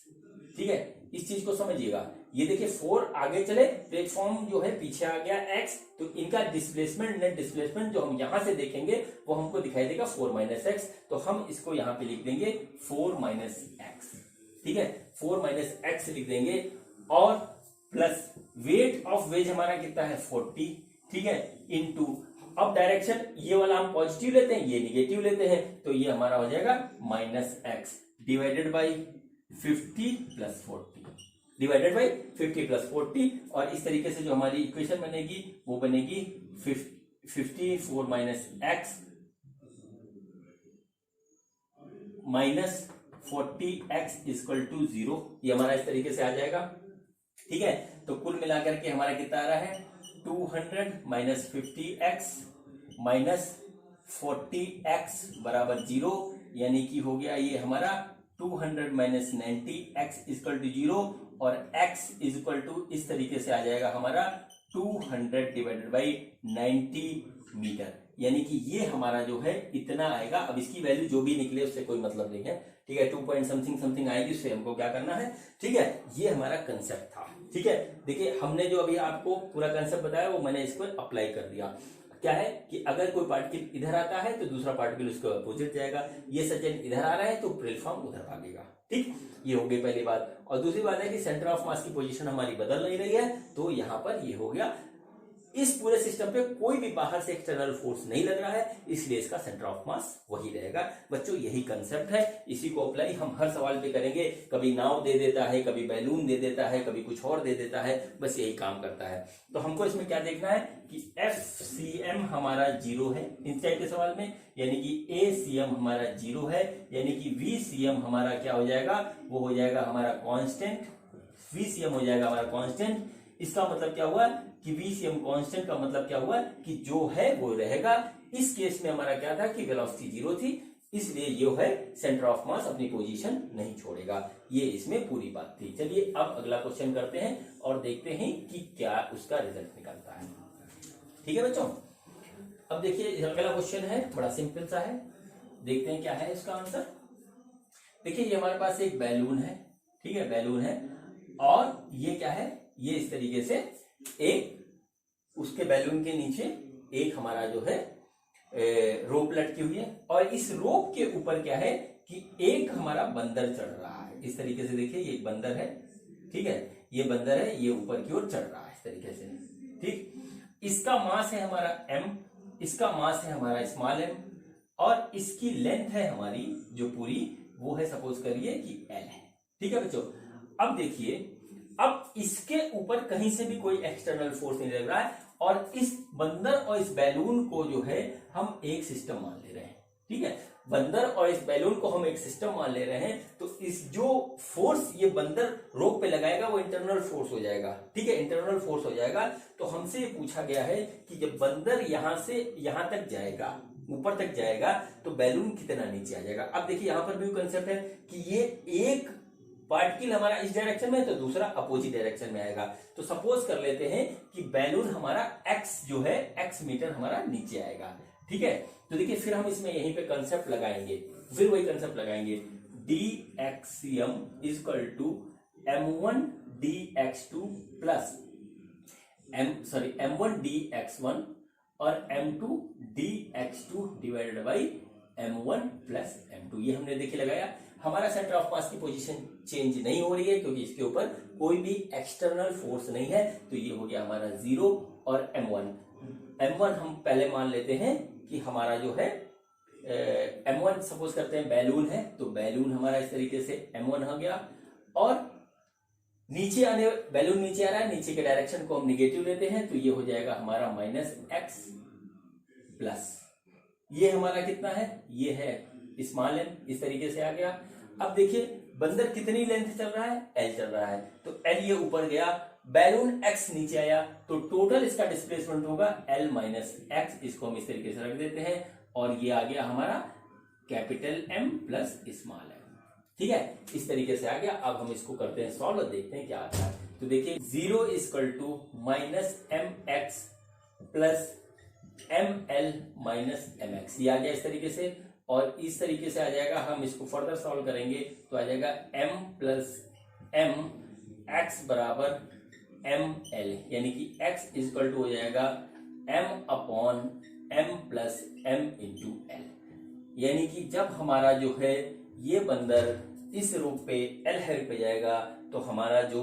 ठीक है, इस चीज को समझिएगा। ये देखिए 4 आगे चले, प्लेटफॉर्म जो है पीछे आ गया x, तो इनका डिस्प्लेसमेंट नेट डिस्प्लेसमेंट जो हम यहां से देखेंगे वो हमको दिखाई देगा 4 माइनस x। तो हम इसको यहां पे लिख देंगे 4 माइनस x। ठीक है, 4 माइनस x लिख देंगे और प्लस वेट ऑफ वेज हमारा कितना है 40। ठीक है, इनटू अब डायरेक्शन ये वाला हम पॉजिटिव लेते हैं, ये निगेटिव लेते हैं, तो ये हमारा हो जाएगा minus x divided by 50 plus 40, divided by 50 plus 40। और इस तरीके से जो हमारी इक्वेशन बनेगी वो बनेगी 54 minus x minus 40x equal to 0। ये हमारा इस तरीके से आ जाएगा। ठीक है, तो कुल मिलाकर के हमारा कितना आ रहा है 200 माइनस 50x माइनस 40x बराबर 0, यानी कि हो गया ये हमारा 200 माइनस 90x इक्वल टू 0 और x इक्वल टू इस तरीके से आ जाएगा हमारा 200 डिवाइडेड बाई 90 मीटर, यानी कि ये हमारा जो है इतना आएगा। अब इसकी वैल्यू जो भी निकले उससे कोई मतलब नहीं है। ठीक है, 2 पॉइंट समथिंग समथिंग आएगी, उससे हमको क्या करना है। ठीक है, ये हमारा कंसेप्ट था। ठीक है, देखिए हमने जो अभी आपको पूरा कंसेप्ट बताया वो मैंने इसको अप्लाई कर दिया। क्या है कि अगर कोई पार्टिकल इधर आता है तो दूसरा पार्टिकल उसको अपोजिट जाएगा, ये सज्जन इधर आ रहा है तो प्लेटफॉर्म उधर भागेगा। ठीक, ये हो गई पहली बात। और दूसरी बात है कि सेंटर ऑफ मास की पोजीशन हमारी बदल नहीं रही है, तो यहां पर ये हो गया। इस पूरे सिस्टम पे कोई भी बाहर से एक्सटर्नल फोर्स नहीं लग रहा है, इसलिए इसका सेंटर ऑफ मास वही रहेगा। बच्चों यही कंसेप्ट है, इसी को अप्लाई हम हर सवाल पे करेंगे। कभी नाव दे देता है, कभी बैलून दे देता है, कभी कुछ और दे देता है, बस यही काम करता है। तो हमको इसमें क्या देखना है कि FCM हमारा 0 है इस टाइप के सवाल में, यानी कि ACM हमारा 0 है, यानी कि VCM हमारा क्या हो जाएगा, वो हो जाएगा हमारा कांस्टेंट। VCM हो जाएगा हमारा कांस्टेंट। इसका मतलब क्या हुआ कि VCM कांस्टेंट का मतलब क्या हुआ कि जो है वो रहेगा। इस केस में हमारा क्या था कि वेलोसिटी 0 थी, इसलिए ये है सेंटर ऑफ मास अपनी पोजीशन नहीं छोड़ेगा। ये इसमें पूरी बात थी। चलिए अब अगला क्वेश्चन करते हैं और देखते हैं कि क्या उसका रिजल्ट निकलता है। ठीक है बच्चों, अब देखिए अगला क्वेश्चन है, बड़ा सिंपल सा है, देखते हैं क्या है इसका आंसर। देखिए ये हमारे पास एक बैलून है, ठीक है, बैलून है, और ये क्या है, ये इस तरीके से एक उसके बैलून के नीचे एक हमारा जो है रोप लटकी हुई है, और इस रोप के ऊपर क्या है कि एक हमारा बंदर चढ़ रहा है। इस तरीके से देखिए ये एक बंदर है, ठीक है, ये बंदर है, ये ऊपर की ओर चढ़ रहा है इस तरीके से। ठीक, इसका मास है हमारा m, इसका मास है हमारा स्मॉल m, और इसकी लेंथ है हमारी जो पूरी वो है सपोज करिए कि l है। ठीक है बच्चों। अब देखिए, अब इसके ऊपर कहीं से भी कोई एक्सटर्नल फोर्स नहीं लग रहा है और इस बंदर और इस बैलून को जो है हम एक सिस्टम मान ले रहे हैं। ठीक है, बंदर और इस बैलून को हम एक सिस्टम मान ले रहे हैं, तो इस जो फोर्स ये बंदर रोक पे लगाएगा वो इंटरनल फोर्स हो जाएगा। ठीक है, इंटरनल फोर्स हो जाएगा। तो हमसे ये पूछा गया है कि जब बंदर यहां से यहां तक जाएगा, ऊपर तक जाएगा, तो बैलून कितना नीचे आ जाएगा। अब देखिए यहां पर भी कंसेप्ट है कि ये एक पार्टिकल हमारा इस डायरेक्शन में है तो दूसरा अपोजिट डायरेक्शन में आएगा। तो सपोज कर लेते हैं कि बैलून हमारा x जो है x मीटर हमारा नीचे आएगा। ठीक है, तो देखिए फिर हम इसमें यहीं पे कंसेप्ट लगाएंगे, फिर वही कंसेप्ट लगाएंगे, dxcm equal to m1 dx2 plus m1 dx1 और m2 dx2 divided by m1 plus m2। ये हमने देखिए लगाया। हमारा सेंटर ऑफ मास की पोजीशन चेंज नहीं हो रही है क्योंकि इसके ऊपर कोई भी एक्सटर्नल फोर्स नहीं है, तो ये हो गया हमारा 0। और m1 हम पहले मान लेते हैं कि हमारा जो है m1 सपोज करते हैं बैलून है, तो बैलून हमारा इस तरीके से m1 हो गया। और नीचे आने बैलून नीचे आ रहा है, नीचे के डायरेक्शन को हम निगेटिव लेते हैं, तो ये हो जाएगा हमारा -x प्लस ये हमारा कितना है, ये है स्मॉल m, इस तरीके से आ गया। अब देखिए बंदर कितनी लेंथ चल रहा है, l चल रहा है, तो l ये ऊपर गया, बैलून x नीचे आया, तो टोटल इसका डिस्प्लेसमेंट होगा l माइनस x। इसको हम इस तरीके से रख देते हैं और ये आ गया हमारा capital M plus small m। ठीक है, इस तरीके से आ गया। अब हम इसको करते हैं सॉल्व और देखते हैं क्या आता है। तो देखिए 0 इक्वल टू -mx प्लस ml माइनस mx, ये आ गया इस तरीके से। और इस तरीके से आ जाएगा, हम इसको फर्दर सॉल्व करेंगे तो आ जाएगा m प्लस m x बराबर ml, यानी कि x इक्वल टू हो जाएगा m upon m plus m into l। यानी कि जब हमारा जो है ये बंदर इस रूप पे l हेड पे जाएगा तो हमारा जो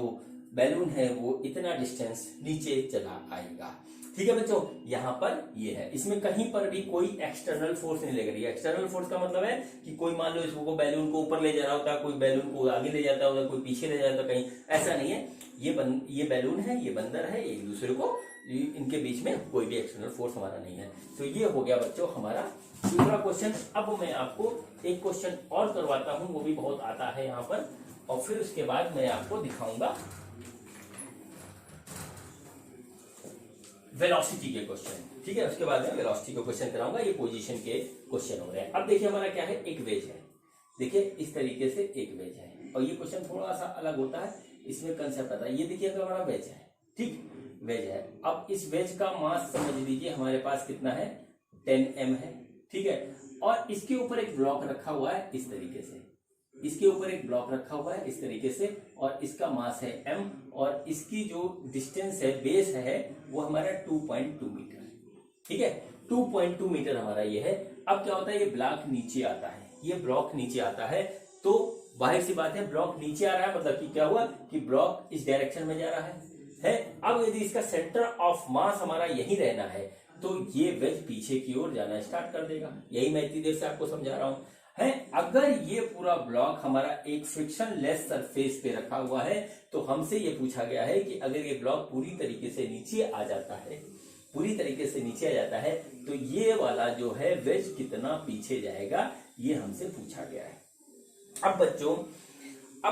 बैलून है वो इतना डिस्टेंस नीचे चला आएगा। ठीक है बच्चों, यहाँ पर ये है, इसमें कहीं पर भी कोई एक्सटर्नल फोर्स नहीं लग रही है। एक्सटर्नल फोर्स का मतलब है कि कोई मान लो इसको बैलून को ऊपर ले जा रहा होता, कोई बैलून को आगे ले जाता होगा, कोई पीछे ले जाता, कहीं ऐसा नहीं है। ये बैलून है, ये बंदर है, एक दूसरे को, इनके बीच में कोई भी एक्सटर्नल फोर्स हमारा नहीं है। तो ये हो गया बच्चों हमारा दूसरा क्वेश्चन। अब मैं आपको एक क्वेश्चन और करवाता हूँ, वो भी बहुत आता है यहाँ पर, और फिर उसके बाद मैं आपको दिखाऊंगा वेलोसिटी के क्वेश्चन। ठीक है, उसके बाद में वेलोसिटी के क्वेश्चन कराऊंगा। ये पोजीशन के क्वेश्चन हो रहे हैं। अब देखिए हमारा क्या है, एक वेज है। देखिए इस तरीके से एक वेज है, और ये क्वेश्चन थोड़ा सा अलग होता है, इसमें कंसेप्ट आता है। ये देखिए हमारा वेज है, ठीक, वेज है। अब इस वेज का मास समझ लीजिए हमारे पास कितना है, 10m है। ठीक है, और इसके ऊपर एक ब्लॉक रखा हुआ है इस तरीके से, इसके ऊपर एक ब्लॉक रखा हुआ है इस तरीके से, और इसका मास है m, और इसकी जो डिस्टेंस है, बेस है, वो हमारा 2.2 मीटर। ठीक है, 2.2 मीटर हमारा ये है। अब क्या होता है, ये ब्लॉक नीचे आता है, ये ब्लॉक नीचे आता है, तो बाहर सी बात है, ब्लॉक नीचे आ रहा है, मतलब कि क्या हुआ कि ब्लॉक इस डायरेक्शन में जा रहा है। अब यदि इसका सेंटर ऑफ मास हमारा यही रहना है, तो ये वेज पीछे की ओर जाना स्टार्ट कर देगा। यही मैं इतनी देर से आपको समझा रहा हूं है। अगर ये पूरा ब्लॉक हमारा एक फ्रिक्शन लेस सरफेस पे रखा हुआ है, तो हमसे ये पूछा गया है कि अगर ये ब्लॉक पूरी तरीके से नीचे आ जाता है, पूरी तरीके से नीचे आ जाता है, तो ये वाला जो है वेज कितना पीछे जाएगा, ये हमसे पूछा गया है। अब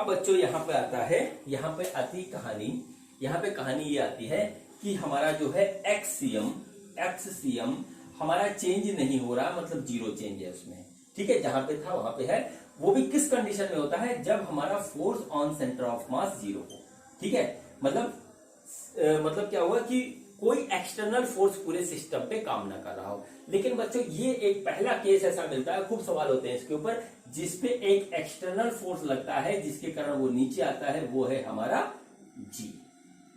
बच्चों यहाँ पे आता है, यहाँ पे आती कहानी, यहाँ पे कहानी ये आती है कि हमारा जो है एक्ससीएम हमारा चेंज नहीं हो रहा, मतलब जीरो चेंज है उसमें। ठीक है, जहां पे था वहां पे है। वो भी किस कंडीशन में होता है, जब हमारा फोर्स ऑन सेंटर ऑफ मास 0 हो। ठीक है, मतलब क्या हुआ कि कोई एक्सटर्नल फोर्स पूरे सिस्टम पे काम ना कर रहा हो। लेकिन बच्चों ये एक पहला केस ऐसा मिलता है, खूब सवाल होते हैं इसके ऊपर, जिसपे एक एक्सटर्नल फोर्स लगता है जिसके कारण वो नीचे आता है, वो है हमारा जी।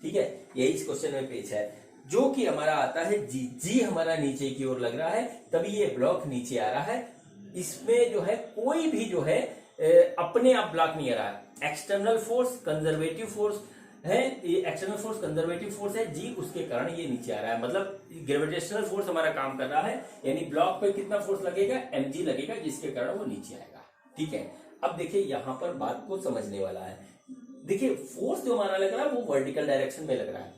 ठीक है, यही इस क्वेश्चन में पेश है, जो कि हमारा आता है जी। जी हमारा नीचे की ओर लग रहा है, तभी ये ब्लॉक नीचे आ रहा है। इसमें जो है कोई भी जो है अपने आप ब्लॉक नहीं आ रहा है। एक्सटर्नल फोर्स कंजर्वेटिव फोर्स है, ये एक्सटर्नल फोर्स कंजर्वेटिव फोर्स है जी, उसके कारण ये नीचे आ रहा है। मतलब ग्रेविटेशनल फोर्स हमारा काम कर रहा है, यानी ब्लॉक पे कितना फोर्स लगेगा, mg लगेगा, जिसके कारण वो नीचे आएगा। ठीक है, अब देखिए यहां पर बात को समझने वाला है। देखिए फोर्स जो हमारा लग रहा है वो वर्टिकल डायरेक्शन में लग रहा है,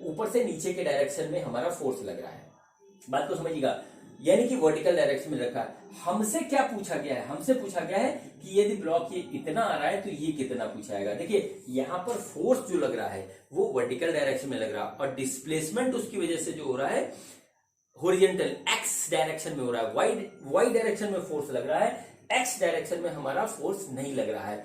ऊपर से नीचे के डायरेक्शन में हमारा फोर्स लग रहा है। बात को समझिएगा, यानी कि वर्टिकल डायरेक्शन में रखा है। हमसे क्या पूछा गया है, हमसे पूछा गया है कि यदि ब्लॉक ये इतना आ रहा है तो ये कितना पूछा जाएगा। देखिए यहाँ पर फोर्स जो लग रहा है वो वर्टिकल डायरेक्शन में लग रहा है और डिस्प्लेसमेंट उसकी वजह से जो हो रहा है हॉरिजॉन्टल एक्स डायरेक्शन में हो रहा है। वाई डायरेक्शन में फोर्स लग रहा है, एक्स डायरेक्शन में हमारा फोर्स नहीं लग रहा है।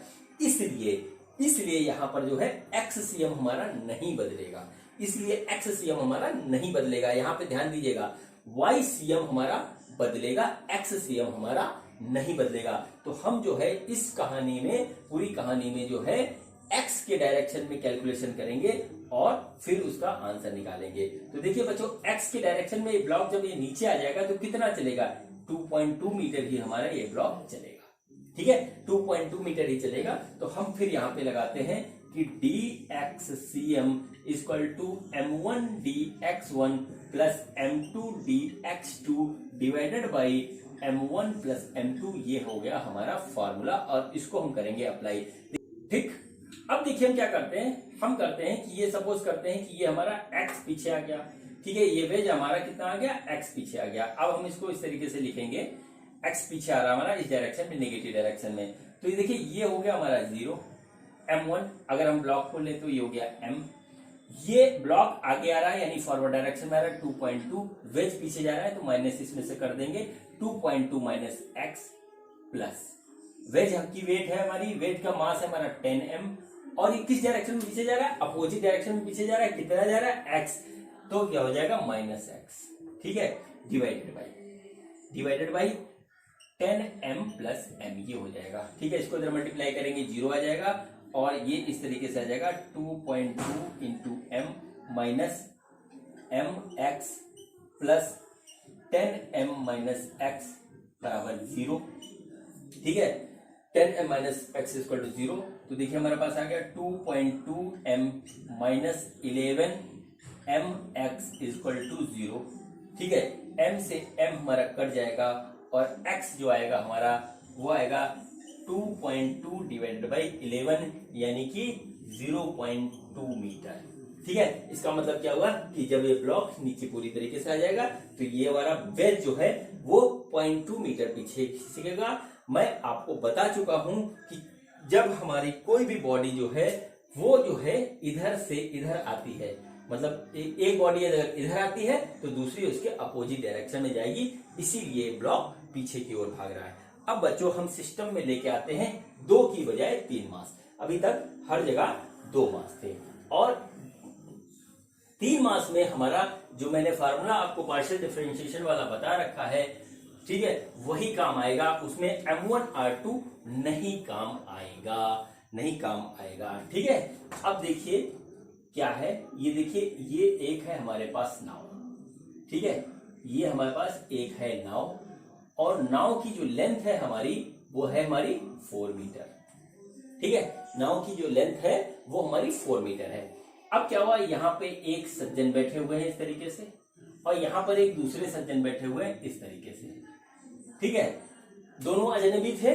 इसलिए यहां पर जो है एक्ससीएम हमारा नहीं बदलेगा, इसलिए एक्ससीएम हमारा नहीं बदलेगा। यहां पे ध्यान दीजिएगा, वाई सीएम हमारा बदलेगा, एक्ससीएम हमारा नहीं बदलेगा। तो हम जो है इस कहानी में, पूरी कहानी में जो है एक्स के डायरेक्शन में कैलकुलेशन करेंगे और फिर उसका आंसर निकालेंगे। तो देखिए बच्चों, एक्स के डायरेक्शन में ये ब्लॉक जब ये नीचे आ जाएगा तो कितना चलेगा, 2.2 मीटर ही हमारा ये ब्लॉक चलेगा। ठीक है, 2.2 मीटर ही चलेगा। तो हम फिर यहां पे लगाते हैं कि dxcm equal to m1 dx1 plus m2 dx2 divided by m1 plus m2। ये हो गया हमारा फॉर्मूला और इसको हम करेंगे अप्लाई। ठीक, अब देखिए हम क्या करते हैं, हम करते हैं कि ये सपोज करते हैं कि ये हमारा x पीछे आ गया। ठीक है, ये वेज हमारा कितना आ गया, x पीछे आ गया। अब हम इसको इस तरीके से लिखेंगे, x पीछे आ रहा हमारा इस डायरेक्शन में, नेगेटिव डायरेक्शन में। तो ये देखिए ये हो गया हमारा 0, m1। अगर हम ब्लॉक खोल ले तो ये हो गया m। ये ब्लॉक आगे आ रहा है यानी फॉरवर्ड डायरेक्शन में आ रहा है 2.2, वेज पीछे जा रहा है तो माइनस इसमें से कर देंगे 2.2 माइनस x प्लस वेज की वेट है, हमारी वेट का मास है हमारा 10m और ये किस डायरेक्शन में पीछे जा रहा है, अपोजिट डायरेक्शन में पीछे जा रहा है। कितना जा रहा है, x। तो क्या हो जाएगा, माइनस x। ठीक है, divided by 10m plus m, ये हो जाएगा। ठीक है, इसको इधर मल्टीप्लाई करेंगे 0 आ जाएगा और ये इस तरीके से आ जाएगा 2.2 into m minus mx plus 10m minus x बराबर 0। ठीक है, 10m minus x equal to 0। तो देखिए हमारे पास आ गया 2.2m minus 11m x equal to 0। ठीक है, m से m हमारा कट जाएगा और x जो आएगा हमारा वो आएगा 2.2 डिवाइडेड बाई 11 यानी कि 0.2 मीटर। ठीक है, इसका मतलब क्या हुआ कि जब ये ब्लॉक नीचे पूरी तरीके से आ जाएगा तो ये हमारा वेज जो है वो 0.2 मीटर पीछे खिसकेगा। मैं आपको बता चुका हूं कि जब हमारी कोई भी बॉडी जो है वो जो है इधर से इधर आती है, मतलब एक बॉडी अगर इधर आती है तो दूसरी उसके अपोजिट डायरेक्शन में जाएगी, इसीलिए ब्लॉक पीछे की ओर भाग रहा है। अब बच्चों हम सिस्टम में लेके आते हैं 2 की बजाय 3 मास। अभी तक हर जगह 2 मास थे और 3 मास में हमारा जो मैंने फार्मूला आपको पार्शियल डिफरेंशिएशन वाला बता रखा है, ठीक है, वही काम आएगा। उसमें M1R2 नहीं काम आएगा। ठीक है, अब देखिए क्या है, ये देखिए ये एक है हमारे पास नाव। ठीक है, ये हमारे पास एक है नाव और नाव की जो लेंथ है हमारी वो है हमारी 4 मीटर। ठीक है, नाव की जो लेंथ है वो हमारी 4 मीटर है। अब क्या हुआ, यहाँ पे एक सज्जन बैठे हुए हैं इस तरीके से और यहाँ पर एक दूसरे सज्जन बैठे हुए हैं इस तरीके से। ठीक है, दोनों अजनबी थे,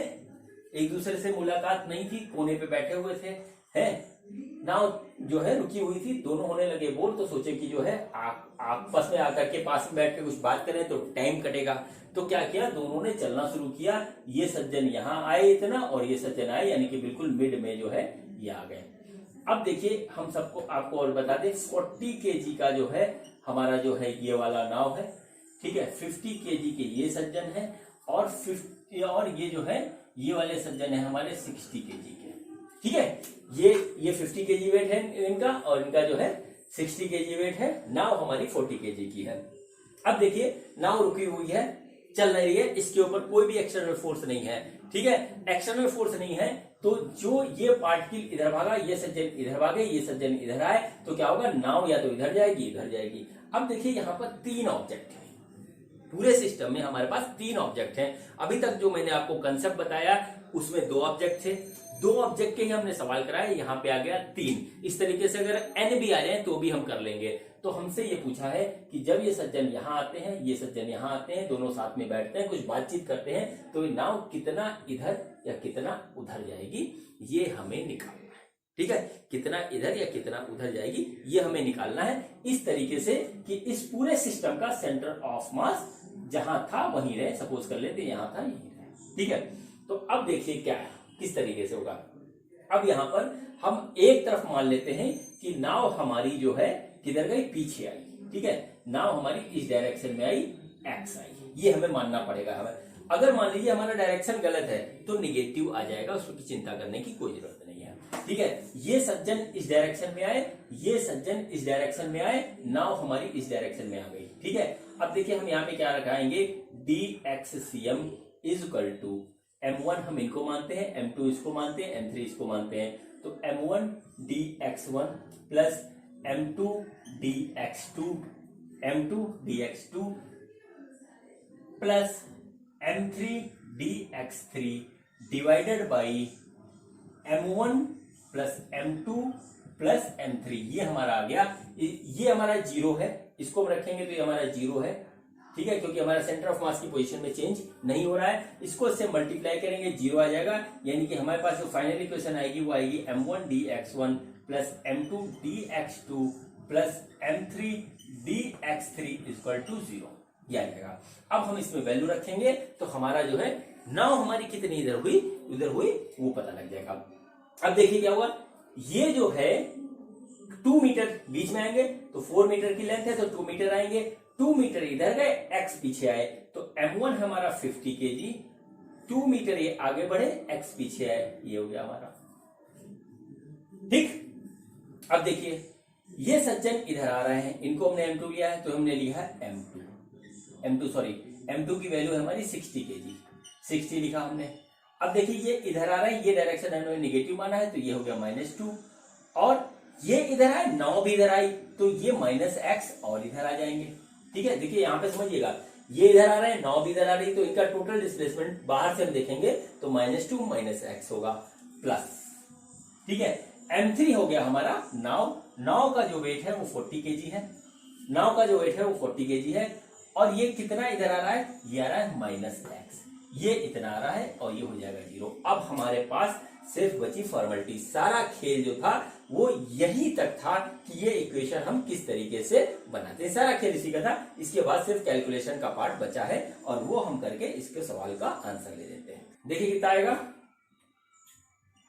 एक दूसरे से मुलाकात नहीं थी, कोने पे बैठे हुए थे। है नाव जो है रुकी हुई थी, दोनों होने लगे बोर, तो सोचे कि जो है आपस में आकर के पास में बैठ के कुछ बात करें तो टाइम कटेगा। तो क्या किया, दोनों ने चलना शुरू किया। ये सज्जन यहाँ आए इतना और ये सज्जन आए, यानी कि बिल्कुल मिड में जो है ये आ गए। अब देखिए हम सबको आपको और बता दें 40 kg का जो है हमारा जो है ये वाला नाव है। ठीक है, 50 kg के ये सज्जन है और 50 और ये जो है ये वाले सज्जन है हमारे 60 kg के। ठीक है, ये 50 kg वेट है इनका और इनका जो है 60 kg वेट है। नाव हमारी 40 kg की है। अब देखिए नाव रुकी हुई है, चल रही है, इसके ऊपर कोई भी एक्सटर्नल फोर्स नहीं है। ठीक है, एक्सटर्नल फोर्स नहीं है तो जो ये पार्टिकल इधर भागा, ये सज्जन इधर भागे, ये सज्जन इधर आए, तो क्या होगा, नाव या तो इधर जाएगी इधर जाएगी। अब देखिए यहाँ पर 3 ऑब्जेक्ट है, पूरे सिस्टम में हमारे पास 3 ऑब्जेक्ट हैं। अभी तक जो मैंने आपको कंसेप्ट बताया उसमें 2 ऑब्जेक्ट थे, 2 ऑब्जेक्ट के ही हमने सवाल कराया, यहाँ पे आ गया 3। इस तरीके से अगर n भी आ जाए तो भी हम कर लेंगे। तो हमसे ये पूछा है कि जब ये सज्जन यहाँ आते हैं, ये सज्जन यहाँ आते हैं, दोनों साथ में बैठते हैं, कुछ बातचीत करते हैं, तो नाव कितना इधर या कितना उधर जाएगी, ये हमें निकालना है। ठीक है, कितना इधर या कितना उधर जाएगी ये हमें निकालना है, इस तरीके से कि इस पूरे सिस्टम का सेंटर ऑफ मास जहां था वहीं रहे। सपोज कर लेते यहां था यहीं रहे। ठीक है, तो अब देखिए क्या है, किस तरीके से होगा। अब यहां पर हम एक तरफ मान लेते हैं कि नाव हमारी जो है किधर गई, पीछे आई। ठीक है, नाव हमारी इस डायरेक्शन में आई, एक्स आई, ये हमें मानना पड़ेगा हमें। अगर मान लीजिए हमारा डायरेक्शन गलत है तो निगेटिव आ जाएगा, उसकी चिंता करने की कोई जरूरत नहीं है। ठीक है, ये सज्जन इस डायरेक्शन में आए, ये सज्जन इस डायरेक्शन में आए, नाव हमारी इस डायरेक्शन में आ गई। ठीक है, अब देखिए हम यहाँ पे क्या रखाएंगे, dxcm is equal to m1 हम इनको मानते हैं, m2 इसको मानते हैं, m3 इसको मानते हैं, तो m1 dx1 plus m2 dx2 m2 dx2 plus m3 dx3 divided by m1 plus m2 plus m3, ये हमारा आ गया। ये हमारा जीरो है, इसको हम रखेंगे तो ये हमारा जीरो है। ठीक है, क्योंकि हमारा सेंटर ऑफ मास की पोजीशन में चेंज नहीं हो रहा है। इसको इससे मल्टीप्लाई करेंगे, जीरो आ जाएगा, यानी कि हमारे पास जो फाइनल इक्वेशन आएगी वो आएगी m1 dx1 plus m2 dx2 plus m3 dx3 equal to zero, ये आ जाएगा। अब हम इसमें वैल्यू रखेंगे तो हमारा जो है नाव हमारी कितनी इधर हुई उधर हुई वो पता लग जाएगा। अब देखिए क्या हुआ, ये जो है 2 मीटर बीच में आएंगे तो 4 मीटर की लेंथ है तो 2 मीटर आएंगे, 2 मीटर इधर गए, x पीछे आए तो m1 हमारा 50 kg, 2 मीटर ये आगे बढ़े, x पीछे आए, ये हो गया हमारा। ठीक, अब देखिए ये सज्जन इधर आ रहे हैं, इनको हमने m2 लिया है तो हमने लिया है m2 की वैल्यू है हमारी 60 kg, 60 लिखा हमने। अब देखिए ये इधर आ रहा है, ये डायरेक्शन हमने नेगेटिव माना है तो ये हो गया -2, और ये इधर आए, नाव भी इधर आई तो ये -x और इधर आ जाएंगे। ठीक है, देखिए यहां पे समझिएगा, ये इधर आ रहे हैं, नाव भी इधर आ रही, तो इनका टोटल डिस्प्लेसमेंट बाहर से हम देखेंगे तो -2 -x होगा प्लस। ठीक है, m3 हो गया हमारा नाव का जो वेट है वो 40 kg है, नाव का जो वेट है वो 40 kg है, और ये कितना इधर आ रहा है, ये आ रहा है -x, ये इतना आ रहा है और ये हो जाएगा जीरो। अब हमारे पास सिर्फ बची फॉर्मेलिटी, सारा खेल जो था वो यही तक था कि ये इक्वेशन हम किस तरीके से बनाते हैं, सारा खेल इसी का था। इसके बाद सिर्फ कैलकुलेशन का पार्ट बचा है और वो हम करके इसके सवाल का आंसर ले लेते हैं। देखिए कितना आएगा,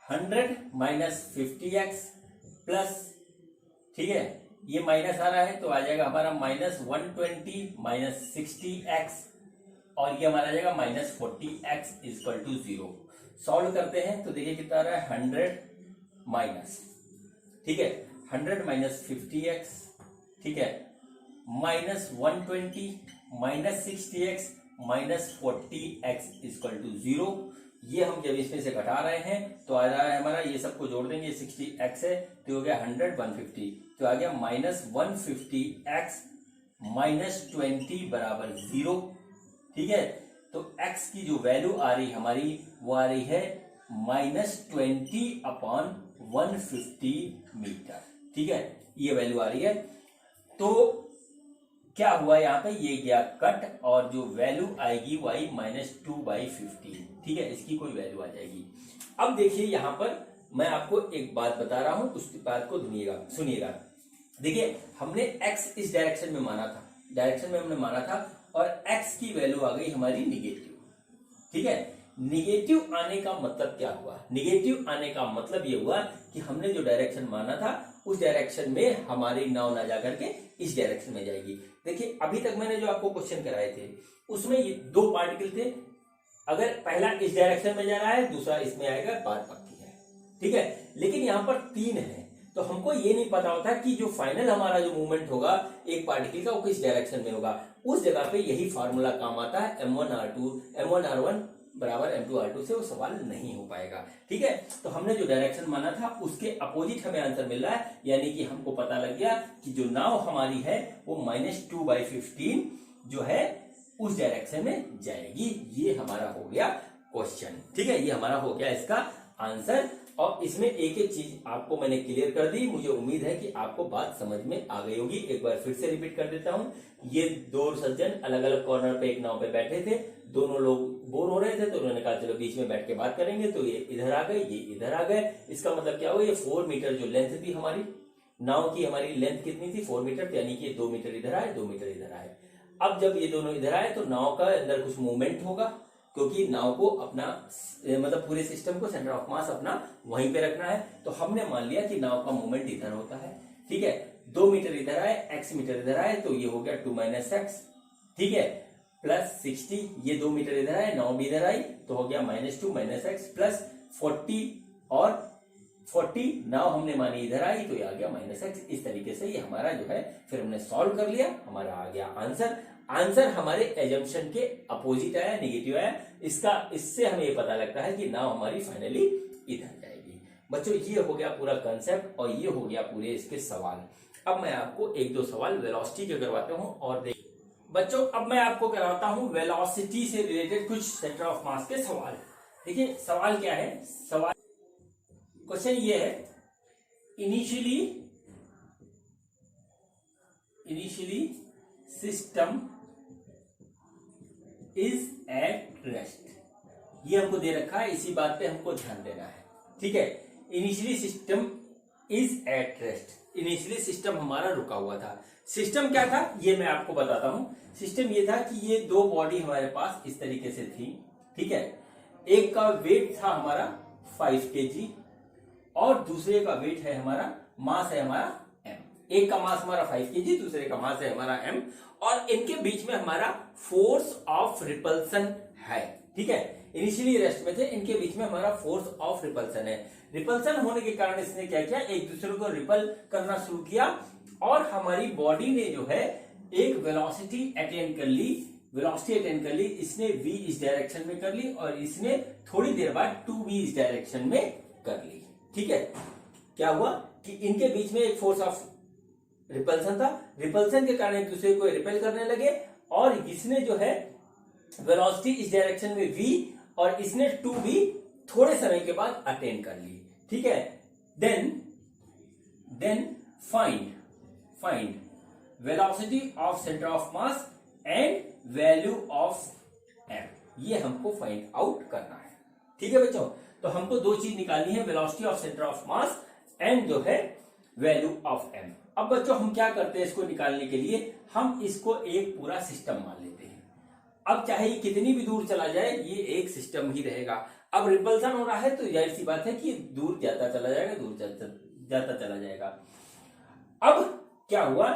100 माइनस 50x प्लस, ठीक है ये माइनस आ रहा है तो आ जाएगा हमारा -120 माइनस 60x, और ये हमारा आ जाएगा -40x इक्वल टू 0। सॉल्व करते हैं तो देखिए कितना आ रहा है, 100 माइनस, ठीक है 100 माइनस 50x, ठीक है -120 minus 60x minus 40x equal to 0। ये हम जब इसमें से घटा रहे हैं तो आ रहा है हमारा, ये सबको जोड़ देंगे, 60x है तो हो गया 100 150, तो आ गया -150x माइनस 20 बराबर 0। ठीक है, तो x की जो वैल्यू आ रही हमारी वो आ रही है -20 अपॉन 150 मीटर। ठीक है, ये वैल्यू आ रही है। तो क्या हुआ यहाँ पे, ये गया कट और जो वैल्यू आएगी वो आई -2/15। ठीक है, इसकी कोई वैल्यू आ जाएगी। अब देखिए यहाँ पर मैं आपको एक बात बता रहा हूं, उस बात को सुनिएगा। देखिए हमने x इस डायरेक्शन में माना था, डायरेक्शन में हमने माना था, और x की वैल्यू आ गई हमारी निगेटिव। ठीक है, निगेटिव आने का मतलब क्या हुआ, निगेटिव आने का मतलब ये हुआ कि हमने जो डायरेक्शन माना था उस डायरेक्शन में हमारी नाव ना जाकर के इस डायरेक्शन में जाएगी। देखिए अभी तक मैंने जो आपको क्वेश्चन कराए थे उसमें ये 2 पार्टिकल थे, अगर पहला इस डायरेक्शन में जा रहा है दूसरा इसमें आएगा, बात पक्की है। ठीक है, लेकिन यहाँ पर 3 है तो हमको ये नहीं पता होता कि जो फाइनल हमारा जो मूवमेंट होगा एक पार्टिकल का वो किस डायरेक्शन में होगा। उस जगह पे यही फार्मूला काम आता है, m1r1 बराबर m2r2 से वो सवाल नहीं हो पाएगा। ठीक है, तो हमने जो डायरेक्शन माना था उसके अपोजिट हमें आंसर मिल रहा है, यानी कि हमको पता लग गया कि जो नाव हमारी है वो -2/15 जो है उस डायरेक्शन में जाएगी। ये हमारा हो गया क्वेश्चन। ठीक है, ये हमारा हो गया इसका आंसर। और इसमें एक एक चीज आपको मैंने क्लियर कर दी। मुझे उम्मीद है कि आपको बात समझ में आ गई होगी। एक बार फिर से रिपीट कर देता हूं। ये दो सज्जन अलग अलग कॉर्नर पे एक नाव पे बैठे थे। दोनों लोग बोर हो रहे थे तो उन्होंने कहा चलो बीच में बैठ के बात करेंगे। तो ये इधर आ गए, ये इधर आ गए। इसका मतलब क्या हुआ, ये 4 मीटर जो लेंथ थी हमारी नाव की, हमारी लेंथ कितनी थी 4 मीटर, यानी कि 2 मीटर इधर आए 2 मीटर इधर आए। अब जब ये दोनों इधर आए तो नाव का अंदर कुछ मूवमेंट होगा, क्योंकि नाव को अपना मतलब पूरे सिस्टम को सेंटर ऑफ मास अपना वहीं पे रखना है। तो हमने मान लिया कि नाव का मूवमेंट इधर होता है। ठीक है, 2 मीटर इधर आए, x मीटर इधर आए, तो ये हो गया 2 माइनस एक्स। ठीक है, प्लस 60, ये 2 मीटर इधर आए, नाव भी इधर आई, तो हो गया -2 माइनस एक्स प्लस 40 और 40 नाव हमने मानी इधर आई तो ये आ गया -x। इस तरीके से ये हमारा जो है फिर हमने सॉल्व कर लिया, हमारा आ गया आंसर। आंसर हमारे एजम्पशन के अपोजिट आया, नेगेटिव आया। इससे हमें ये पता लगता है कि नाव हमारी फाइनली इधर जाएगी। बच्चों ये हो गया पूरा कंसेप्ट और ये हो गया पूरे इसके सवाल। अब मैं आपको एक दो सवाल वेलोसिटी के करवाता हूं और बच्चों अब मैं आपको करवाता हूं वेलोसिटी से रिलेटेड कुछ सेंटर ऑफ मास के सवाल। देखिए सवाल क्या है, सवाल क्वेश्चन ये है, initially system is at rest. ये हमको दे रखा है, इसी बात पे हमको ध्यान देना है। ठीक है, initially system is at rest. Initially system हमारा रुका हुआ था। सिस्टम क्या था ये मैं आपको बताता हूं। सिस्टम ये था कि ये दो बॉडी हमारे पास इस तरीके से थी। ठीक है, एक का वेट था हमारा 5 kg और दूसरे का वेट है हमारा, मास है हमारा m। एक का मास हमारा 5 kg, दूसरे का मास है हमारा m, और इनके बीच में हमारा फोर्स ऑफ रिपल्सन है। ठीक है, इनिशियली रेस्ट में थे, इनके बीच में हमारा फोर्स ऑफ रिपल्सन है। रिपल्सन होने के कारण इसने क्या किया, एक दूसरे को रिपल करना शुरू किया और हमारी बॉडी ने जो है एक वेलोसिटी अटेन कर ली। इसने v इस डायरेक्शन में कर ली और इसने थोड़ी देर बाद 2v इस डायरेक्शन में कर ली। ठीक है, क्या हुआ कि इनके बीच में एक फोर्स ऑफ रिपल्सन था। रिपल्सन के कारण एक दूसरे को रिपेल करने लगे और इसने जो है वेलोसिटी इस डायरेक्शन में v और इसने 2v थोड़े समय के बाद अटेन कर ली। ठीक है, then find velocity of centre of mass and value of m। ये हमको फाइंड आउट करना है। ठीक है बच्चों, तो हमको दो चीज निकालनी है, velocity of centre of mass and जो है वैल्यू ऑफ m। अब बच्चों हम क्या करते हैं, इसको निकालने के लिए हम इसको एक पूरा सिस्टम मान लेते हैं। अब चाहे ये कितनी भी दूर चला जाए ये एक सिस्टम ही रहेगा। अब रिपल्सन हो रहा है तो जाहिर सी बात है कि दूर जाता चला जाएगा, जाता चला जाएगा। अब क्या हुआ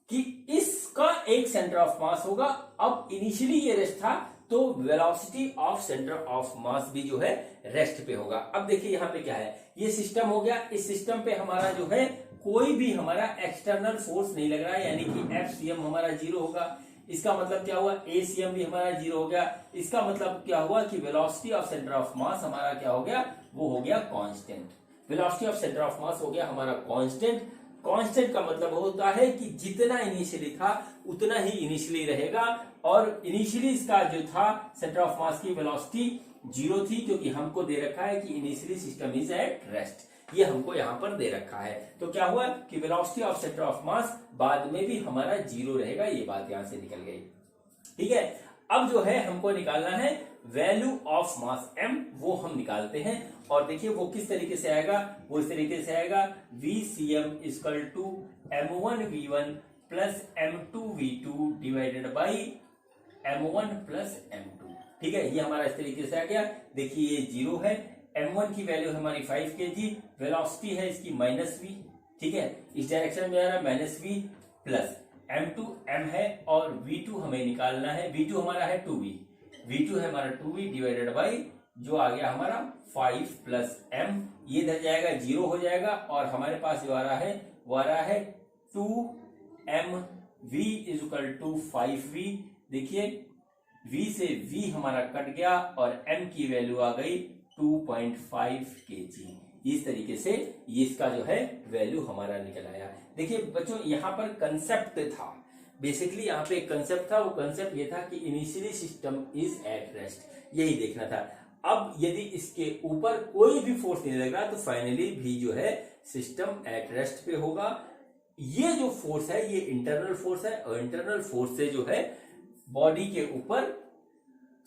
कि इसका एक सेंटर ऑफ मास होगा। अब इनिशियली ये रेस्ट था तो velocity of centre of mass भी जो है रेस्ट पे होगा। अब देखिए यहाँ पे क्या है, ये सिस्टम हो गया। इस सिस्टम पे हमारा जो है कोई भी हमारा एक्सटर्नल फोर्स नहीं लग रहा है, यानी कि एफसीएम हमारा 0 होगा। इसका मतलब क्या हुआ, एसीएम भी हमारा 0 हो गया। इसका मतलब क्या हुआ कि velocity of centre of mass हमारा क्या हो गया, वो हो गया constant. Velocity of centre of मास हो गया हमारा कांस्टेंट। कांस्टेंट का मतलब होता है कि जितना इनिशियली था उतना ही इनिशियली रहेगा। और इनिशियली इसका जो था सेंटर ऑफ मास की वेलोसिटी 0 थी, क्योंकि हमको दे रखा है कि initially system is at rest. ये हमको यहाँ पर दे रखा है। तो क्या हुआ कि वेलोसिटी ऑफ सेंटर ऑफ मास बाद में भी हमारा 0 रहेगा। ये बात यहां से निकल गई। ठीक है, अब जो है हमको निकालना है वैल्यू ऑफ मास m, वो हम निकालते हैं। और देखिए वो किस तरीके से आएगा, वो इस तरीके से आएगा VCM equal to m1v1 plus m2v2 divided by m1 plus m2। ठीक है, ये हमारा इस तरीके से आ गया। देखिए ये 0 है, m1 की वैल्यू हमारी 5 kg, वेलोसिटी है इसकी -v। ठीक है, इस डायरेक्शन में आ रहा है -v प्लस m2 m है और v2 हमें निकालना है। v2 हमारा है 2v, v2 है हमारा 2v डिवाइडेड बाई जो आ गया हमारा 5 प्लस m। ये इधर जाएगा 0 हो जाएगा और हमारे पास जो आ रहा है वो आ रहा है 2mv is equal to 5v। देखिए v से v हमारा कट गया और m की वैल्यू आ गई 2.5 kg। इस तरीके से इसका जो है वैल्यू हमारा निकल आया। देखिए बच्चों यहाँ पर कंसेप्ट था, बेसिकली यहाँ पे एक कंसेप्ट था। वो कंसेप्ट ये था कि initially system is at rest, यही देखना था। अब यदि इसके ऊपर कोई भी फोर्स नहीं लग रहा तो फाइनली भी जो है सिस्टम एट रेस्ट पे होगा। ये जो फोर्स है ये इंटरनल फोर्स है और इंटरनल फोर्स से जो है बॉडी के ऊपर,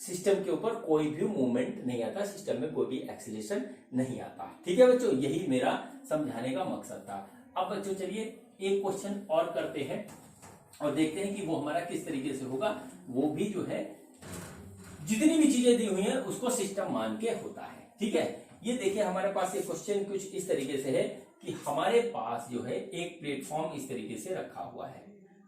सिस्टम के ऊपर कोई भी मूवमेंट नहीं आता, सिस्टम में कोई भी एक्सीलरेशन नहीं आता। ठीक है बच्चों, यही मेरा समझाने का मकसद था। अब बच्चों चलिए एक क्वेश्चन और करते हैं और देखते हैं कि वो हमारा किस तरीके से होगा। वो भी जो है जितनी भी चीजें दी हुई हैं उसको सिस्टम मान के होता है। ठीक है, ये देखिए हमारे पास ये क्वेश्चन कुछ इस तरीके से है कि हमारे पास जो है एक प्लेटफॉर्म इस तरीके से रखा हुआ है।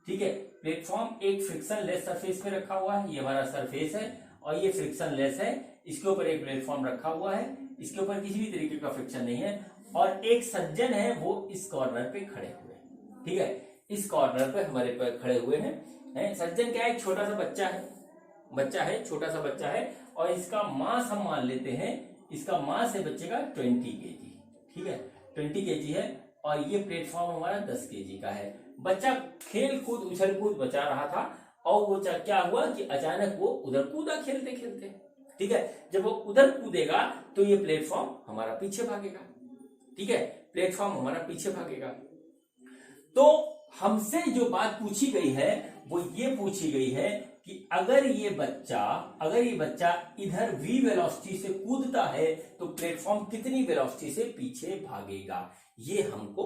ठीक है, प्लेटफॉर्म एक फ्रिक्शन लेस सरफेस पे रखा हुआ है, ये हमारा सरफेस है और ये फ्रिक्शन लेस है। इसके ऊपर एक प्लेटफॉर्म रखा हुआ है, इसके ऊपर किसी भी तरीके का फ्रिक्शन नहीं है और एक सज्जन है वो इस कॉर्नर पे खड़े हुए हैं। ठीक है, इस कॉर्नर पे हमारे पे खड़े हुए हैं। सज्जन क्या है, एक छोटा सा बच्चा है, छोटा सा बच्चा है और इसका मास हम मान लेते हैं, इसका मास है बच्चे का 20 kg। ठीक है, 20 kg है और ये प्लेटफॉर्म हमारा 10 kg का है। बच्चा खेल कूद उछल कूद बचा रहा था और वो क्या हुआ कि अचानक वो उधर कूदा खेलते खेलते। ठीक है, जब वो उधर कूदेगा तो ये प्लेटफॉर्म हमारा पीछे भागेगा। ठीक है, प्लेटफॉर्म हमारा पीछे भागेगा। तो हमसे जो बात पूछी गई है वो ये पूछी गई है कि अगर ये बच्चा इधर v वेलोसिटी से कूदता है तो प्लेटफॉर्म कितनी वेलोसिटी से पीछे भागेगा, ये हमको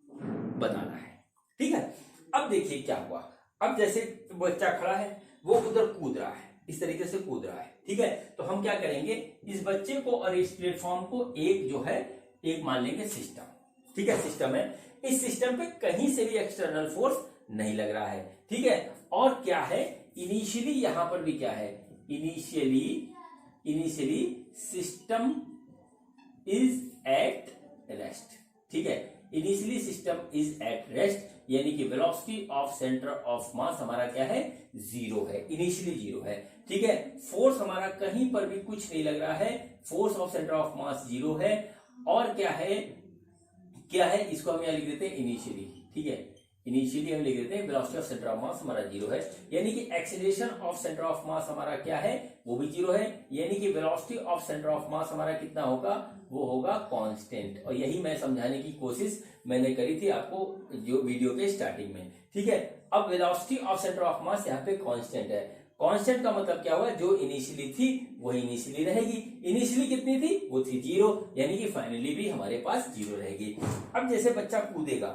बताना है। ठीक है, अब देखिए क्या हुआ। अब जैसे बच्चा खड़ा है वो उधर कूद रहा है, इस तरीके से कूद रहा है। ठीक है, तो हम क्या करेंगे, इस बच्चे को और इस प्लेटफॉर्म को एक जो है एक मान लेंगे सिस्टम। ठीक है, सिस्टम है, इस सिस्टम पे कहीं से भी एक्सटर्नल फोर्स नहीं लग रहा है। ठीक है, और क्या है, इनिशियली यहां पर भी क्या है, initially system is at rest. ठीक है, initially system is at rest यानी कि velocity of centre of mass हमारा क्या है, 0 है, इनिशियली 0 है। ठीक है, फोर्स हमारा कहीं पर भी कुछ नहीं लग रहा है, फोर्स ऑफ सेंटर ऑफ मास 0 है। और क्या है, इसको हम यहां लिख देते हैं इनिशियली। ठीक है, इनिशियली हम लिख देते हैं velocity of centre of mass हमारा 0 है, यानी कि acceleration of centre of mass हमारा क्या है, वो भी 0 है, यानी कि velocity of centre of mass हमारा कितना होगा, वो होगा कांस्टेंट। और यही मैं समझाने की कोशिश मैंने करी थी आपको जो वीडियो के स्टार्टिंग में। ठीक है, अब वेलोसिटी ऑफ सेंटर ऑफ मास यहाँ पे कांस्टेंट है। कांस्टेंट का मतलब क्या हुआ, जो इनिशियली थी वो इनिशियली रहेगी। इनिशियली कितनी थी, वो थी 0, यानी कि फाइनली भी हमारे पास 0 रहेगी। अब जैसे बच्चा कूदेगा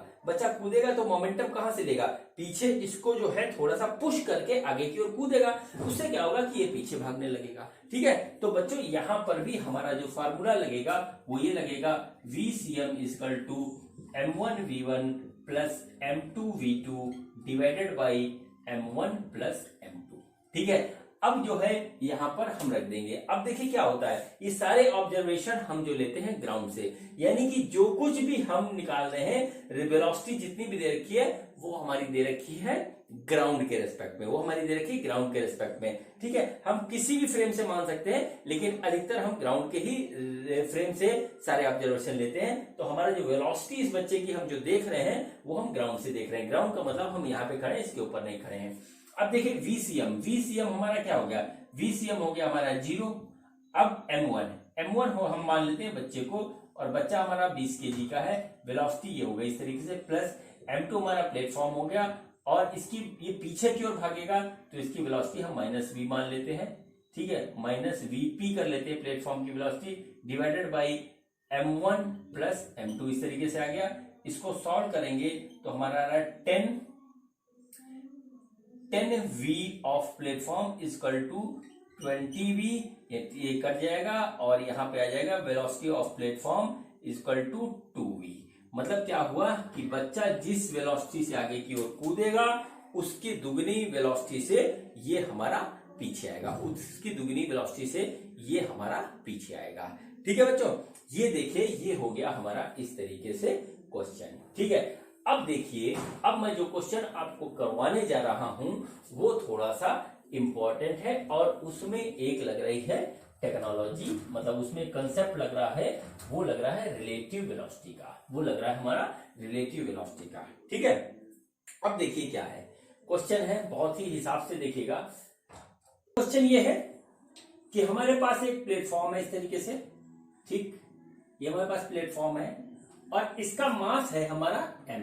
तो मोमेंटम कहां से लेगा, पीछे इसको जो है थोड़ा सा पुश करके आगे की ओर कूदेगा, उससे क्या होगा कि ये पीछे भागने लगेगा। ठीक है, तो बच्चों यहां पर भी हमारा जो फार्मूला लगेगा वो ये लगेगा, VCM equal to M1V1 plus M2V2 divided by M1 plus M2। ठीक है, अब जो है यहां पर हम रख देंगे। अब देखिए क्या होता है, ये सारे ऑब्जर्वेशन हम जो लेते हैं ग्राउंड से, यानी कि जो कुछ भी हम निकाल रहे हैं, वेलोसिटी जितनी भी दे रखी है वो हमारी दे रखी है ग्राउंड के रेस्पेक्ट में, वो हमारी दे रखी है ग्राउंड के रेस्पेक्ट में। ठीक है, हम किसी भी फ्रेम से मान सकते हैं लेकिन अधिकतर हम ग्राउंड के ही फ्रेम से सारे ऑब्जर्वेशन लेते हैं। तो हमारा जो वेलोसिटी इस बच्चे की हम जो देख रहे हैं वो हम ग्राउंड से देख रहे हैं। ग्राउंड का मतलब हम यहाँ पे खड़े हैं, इसके ऊपर नहीं खड़े हैं। अब देखिए VCM हमारा क्या हो गया, VCM हो गया हमारा 0। अब M1 हो हम मान लेते हैं बच्चे को, और बच्चा हमारा 20 kg का है, वेलोसिटी ये हो गई इस तरीके से, प्लस M2 हमारा प्लेटफॉर्म हो गया और इसकी ये पीछे की ओर भागेगा तो इसकी वेलोसिटी हम -v मान लेते हैं। ठीक है, -vp कर लेते हैं प्लेटफॉर्म की velocity, divided by M1 plus M2 इस तरीके से आ गया। इसको सॉल्व करेंगे तो हमारा आ रहा है 10v of platform equal to 20v, ये कट जाएगा और यहाँ पे आ जाएगा velocity of platform equal to 2v। मतलब क्या हुआ कि बच्चा जिस वेलोसिटी से आगे की ओर कूदेगा उसकी दुगनी वेलोसिटी से ये हमारा पीछे आएगा, उसकी दुगनी वेलोसिटी से ये हमारा पीछे आएगा। ठीक है बच्चों, ये देखिए ये हो गया हमारा इस तरीके से क्वेश्चन। ठीक है, अब देखिए, अब मैं जो क्वेश्चन आपको करवाने जा रहा हूं वो थोड़ा सा इंपॉर्टेंट है और उसमें एक लग रही है टेक्नोलॉजी, मतलब उसमें कंसेप्ट लग रहा है, वो लग रहा है रिलेटिव वेलोसिटी का, वो लग रहा है हमारा रिलेटिव वेलोसिटी का। ठीक है, अब देखिए क्या है क्वेश्चन है, बहुत ही हिसाब से देखिएगा। क्वेश्चन ये है कि हमारे पास एक प्लेटफॉर्म है इस तरीके से, ठीक, ये हमारे पास प्लेटफॉर्म है और इसका मास है हमारा m,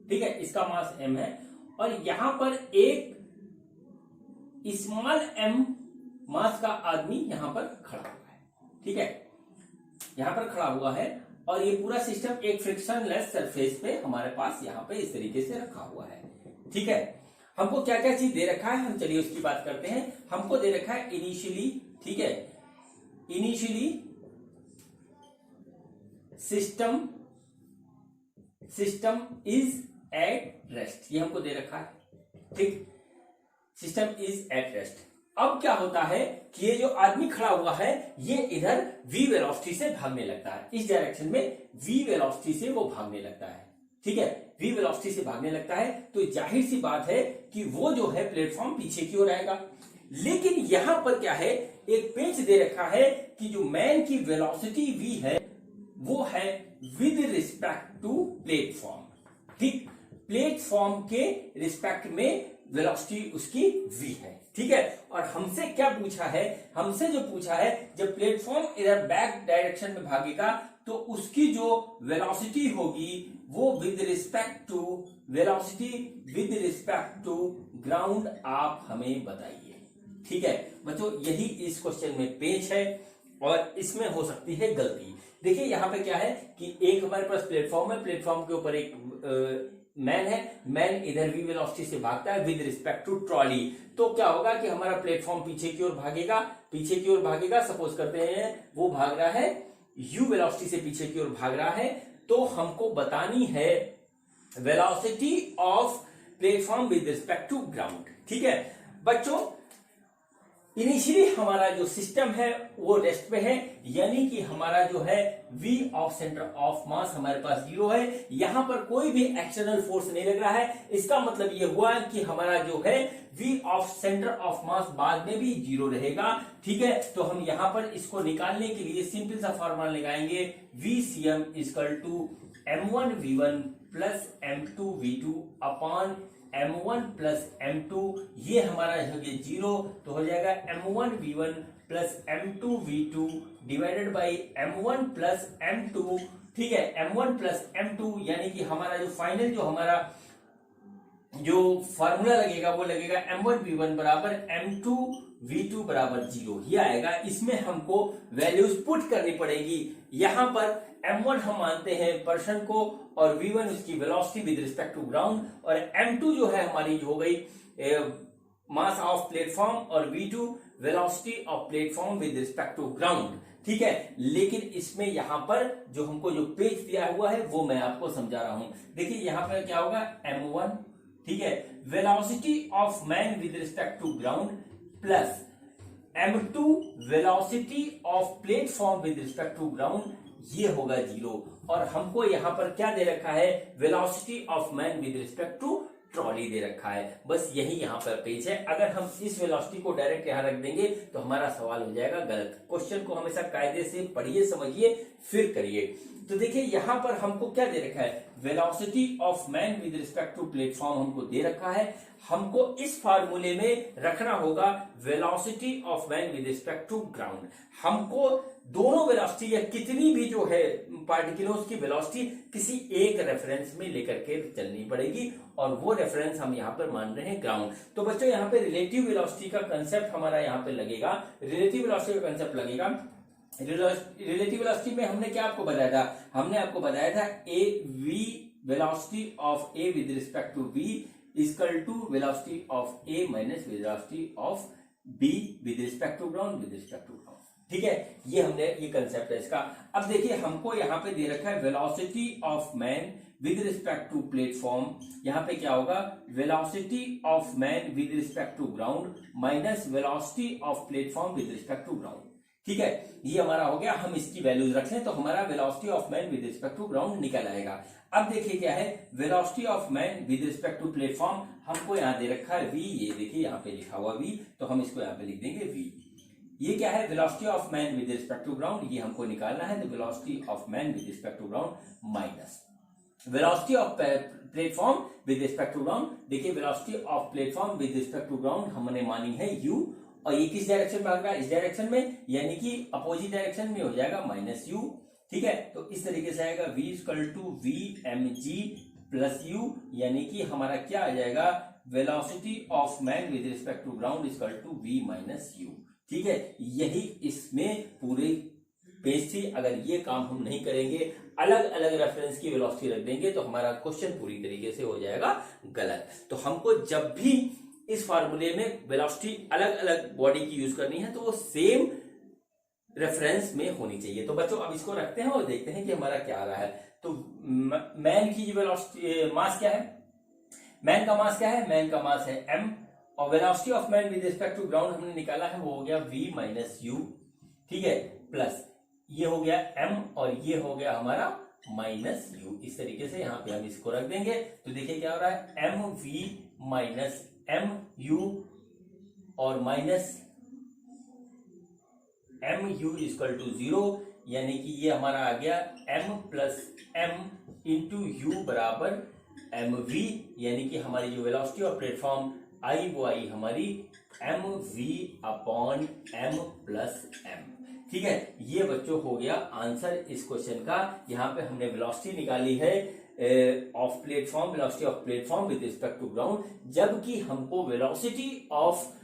ठीक है, इसका मास m है और यहां पर एक स्मॉल m मास का आदमी यहां पर खड़ा हुआ है, ठीक है, यहां पर खड़ा हुआ है और ये पूरा सिस्टम एक फ्रिक्शनलेस सरफेस पे हमारे पास यहां पे इस तरीके से रखा हुआ है, ठीक है। हमको क्या क्या चीज दे रखा है, हम चलिए उसकी बात करते हैं। हमको दे रखा है इनिशियली, ठीक है, initially system is at rest, ये हमको दे रखा है, ठीक, सिस्टम इज एट रेस्ट। अब क्या होता है कि ये जो आदमी खड़ा हुआ है ये इधर v वेलोसिटी से भागने लगता है, इस डायरेक्शन में v वेलोसिटी से वो भागने लगता है, ठीक है, v वेलोसिटी से भागने लगता है। तो जाहिर सी बात है कि वो जो है प्लेटफॉर्म पीछे की ओर आएगा। लेकिन यहां पर क्या है, एक पेंच दे रखा है कि जो मैन की वेलोसिटी v है वो है विद रिस्पेक्ट टू प्लेटफॉर्म, ठीक, प्लेटफॉर्म के रिस्पेक्ट में वेलोसिटी उसकी v है, ठीक है। और हमसे क्या पूछा है, हमसे जो पूछा है जब प्लेटफॉर्म इधर बैक डायरेक्शन में भागेगा तो उसकी जो वेलोसिटी होगी वो with respect to velocity with respect to ground आप हमें बताइए, ठीक है बच्चों। यही इस क्वेश्चन में पेच है और इसमें हो सकती है गलती। देखिए यहां पे क्या है कि एक हमारे पास प्लेटफॉर्म है, प्लेटफॉर्म के ऊपर एक मैन है, मैन इधर v वेलोसिटी से भागता है विद रिस्पेक्ट टू ट्रॉली। तो क्या होगा कि हमारा प्लेटफॉर्म पीछे की ओर भागेगा, पीछे की ओर भागेगा, सपोज करते हैं वो भाग रहा है u वेलोसिटी से पीछे की ओर भाग रहा है, तो हमको बतानी है velocity of platform with respect to ground, ठीक है बच्चों। इनिशियली हमारा जो सिस्टम है वो रेस्ट पे है, यानी कि हमारा जो है v ऑफ सेंटर ऑफ मास हमारे पास 0 है, यहां पर कोई भी एक्सटर्नल फोर्स नहीं लग रहा है। इसका मतलब ये हुआ कि हमारा जो है v ऑफ सेंटर ऑफ मास बाद में भी 0 रहेगा, ठीक है। तो हम यहां पर इसको निकालने के लिए सिंपल सा फॉर्मूला लगाएंगे, VCM equal to m1v1 plus m2v2 upon m1 plus m2, ये हमारा हो गया 0, तो हो जाएगा m1v1 plus m2v2 divided by m1 plus m2, ठीक है, m1 प्लस m2, यानी कि हमारा जो फाइनल जो हमारा जो फॉर्मूला लगेगा वो लगेगा m1v1 बराबर m2v2 बराबर 0, ये आएगा। इसमें हमको वैल्यूज पुट करनी पड़ेगी। यहां पर m1 हम मानते हैं पर्सन को और v1 उसकी velocity with respect to ground, और m2 जो है हमारी हो गई मास ऑफ प्लेटफॉर्म और v2 velocity of platform with respect to ground, ठीक है। लेकिन इसमें यहां पर जो हमको जो पेज दिया हुआ है वो मैं आपको समझा रहा हूं। देखिए यहां पर क्या होगा m1, ठीक है, velocity of man with respect to ground plus m2 velocity of platform with respect to ground, ये होगा 0। और हमको यहां पर क्या दे रखा है, velocity of man with respect to trolley दे रखा है। बस यही यहां पर पेज है। अगर हम इस वेलोसिटी को डायरेक्ट यहां रख देंगे तो हमारा सवाल हो जाएगा गलत। क्वेश्चन को हमेशा कायदे से पढ़िए, समझिए, फिर करिए। तो देखिए यहां पर हमको क्या दे रखा है, velocity of man with respect to platform हमको दे रखा है। हमको इस फार्मूले में रखना होगा velocity of man with respect to ground. हमको दोनों वेलोसिटी या कितनी भी जो है पार्टिकल्स की वेलोसिटी किसी एक रेफरेंस में लेकर के चलनी पड़ेगी, और वो रेफरेंस हम यहाँ पर मान रहे हैं ग्राउंड। तो बच्चों यहाँ पे रिलेटिव वेलोसिटी का कंसेप्ट हमारा यहाँ पे लगेगा, रिलेटिव वेलोसिटी का कंसेप्ट लगेगा। रिलेटिव वेलोसिटी में हमने क्या आपको बताया था, हमने आपको बताया था A V velocity of A with respect to B equal to velocity of A minus velocity of B with respect to ground with respect to ground, ठीक है। ये हमने ये कंसेप्ट है इसका। अब देखिए हमको यहाँ पे दे रखा है velocity of man with respect to platform, यहाँ पे क्या होगा velocity of man with respect to ground minus velocity of platform with respect to ground, ठीक है। ये हमारा हो गया। हम इसकी वैल्यूज रख लें तो हमारा velocity of man with respect to ground निकल आएगा। अब देखिए क्या है velocity of man with respect to platform, हमको यहाँ दे रखा है v, ये देखिए यहाँ पे लिखा हुआ v, तो हम इसको यहाँ पे लिख देंगे v। ये क्या है velocity of man with respect to ground, ये हमको निकालना है। तो velocity of man with respect to ground minus velocity of platform with respect to ground. देखिए velocity of platform with respect to ground हमने मानी है u, और ये किस डायरेक्शन में भाग रहा है, इस डायरेक्शन में, यानी कि अपोजिट डायरेक्शन में हो जाएगा माइनस यू। ठीक है, तो इस तरीके से आएगा v equal to V M G plus U, यानी कि हमारा क्या आ जाएगा, velocity of man with respect to ground equal to v minus U. ठीक है, यही इसमें पूरे पेज थी। अगर ये काम हम नहीं करेंगे, अलग अलग रेफरेंस की वेलोसिटी रख देंगे, तो हमारा क्वेश्चन पूरी तरीके से हो जाएगा गलत। तो हमको जब भी इस फार्मूले में वेलोसिटी अलग अलग बॉडी की यूज करनी है, तो वो सेम रेफरेंस में होनी चाहिए। तो बच्चों अब इसको रखते हैं और देखते हैं कि हमारा क्या आ रहा है। तो मैन की वेलोसिटी मास क्या है, मैन का मास क्या है, मैन का मास है m, और velocity of man with respect to ground हमने निकाला है, वो हो गया v माइनस यू। ठीक है, प्लस ये हो गया m और ये हो गया हमारा माइनस यू। इस तरीके से यहाँ पे हम इसको रख देंगे। तो देखिए क्या हो रहा है, m v minus m u और minus m u equal to 0, यानी कि ये हमारा आ गया m plus m into u बराबर एम वी, यानी कि हमारी जो वेलोसिटी ऑफ प्लेटफॉर्म आई वो आई हमारी M V upon M plus M. ठीक है, ये बच्चों हो गया आंसर इस क्वेश्चन का। यहाँ पे हमने वेलोसिटी निकाली है of platform, velocity of platform with respect to ground, जबकि हमको वेलोसिटी ऑफ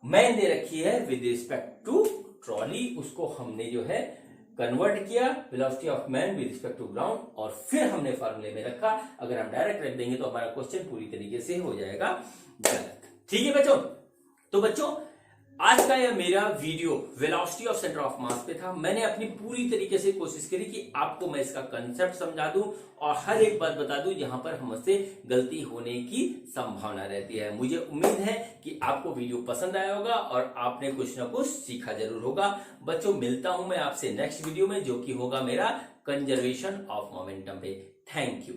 मैन दे रखी है विद रिस्पेक्ट टू ट्रॉली। उसको हमने जो है कन्वर्ट किया velocity of man with respect to ground, और फिर हमने फार्मूले में रखा। अगर हम डायरेक्ट रख देंगे तो हमारा क्वेश्चन पूरी तरीके से हो जाएगा गलत। ठीक है बच्चों, तो बच्चों आज का यह मेरा video velocity of centre of मास पे था। मैंने अपनी पूरी तरीके से कोशिश करी कि आपको मैं इसका कंसेप्ट समझा दूं और हर एक बात बता दूं जहां पर हमसे गलती होने की संभावना रहती है। मुझे उम्मीद है कि आपको वीडियो पसंद आया होगा और आपने कुछ ना कुछ सीखा जरूर होगा। बच्चों मिलता हूं मैं आपसे नेक्स्ट वीडियो में, जो कि होगा मेरा कंजर्वेशन ऑफ मोमेंटम पे। Thank you.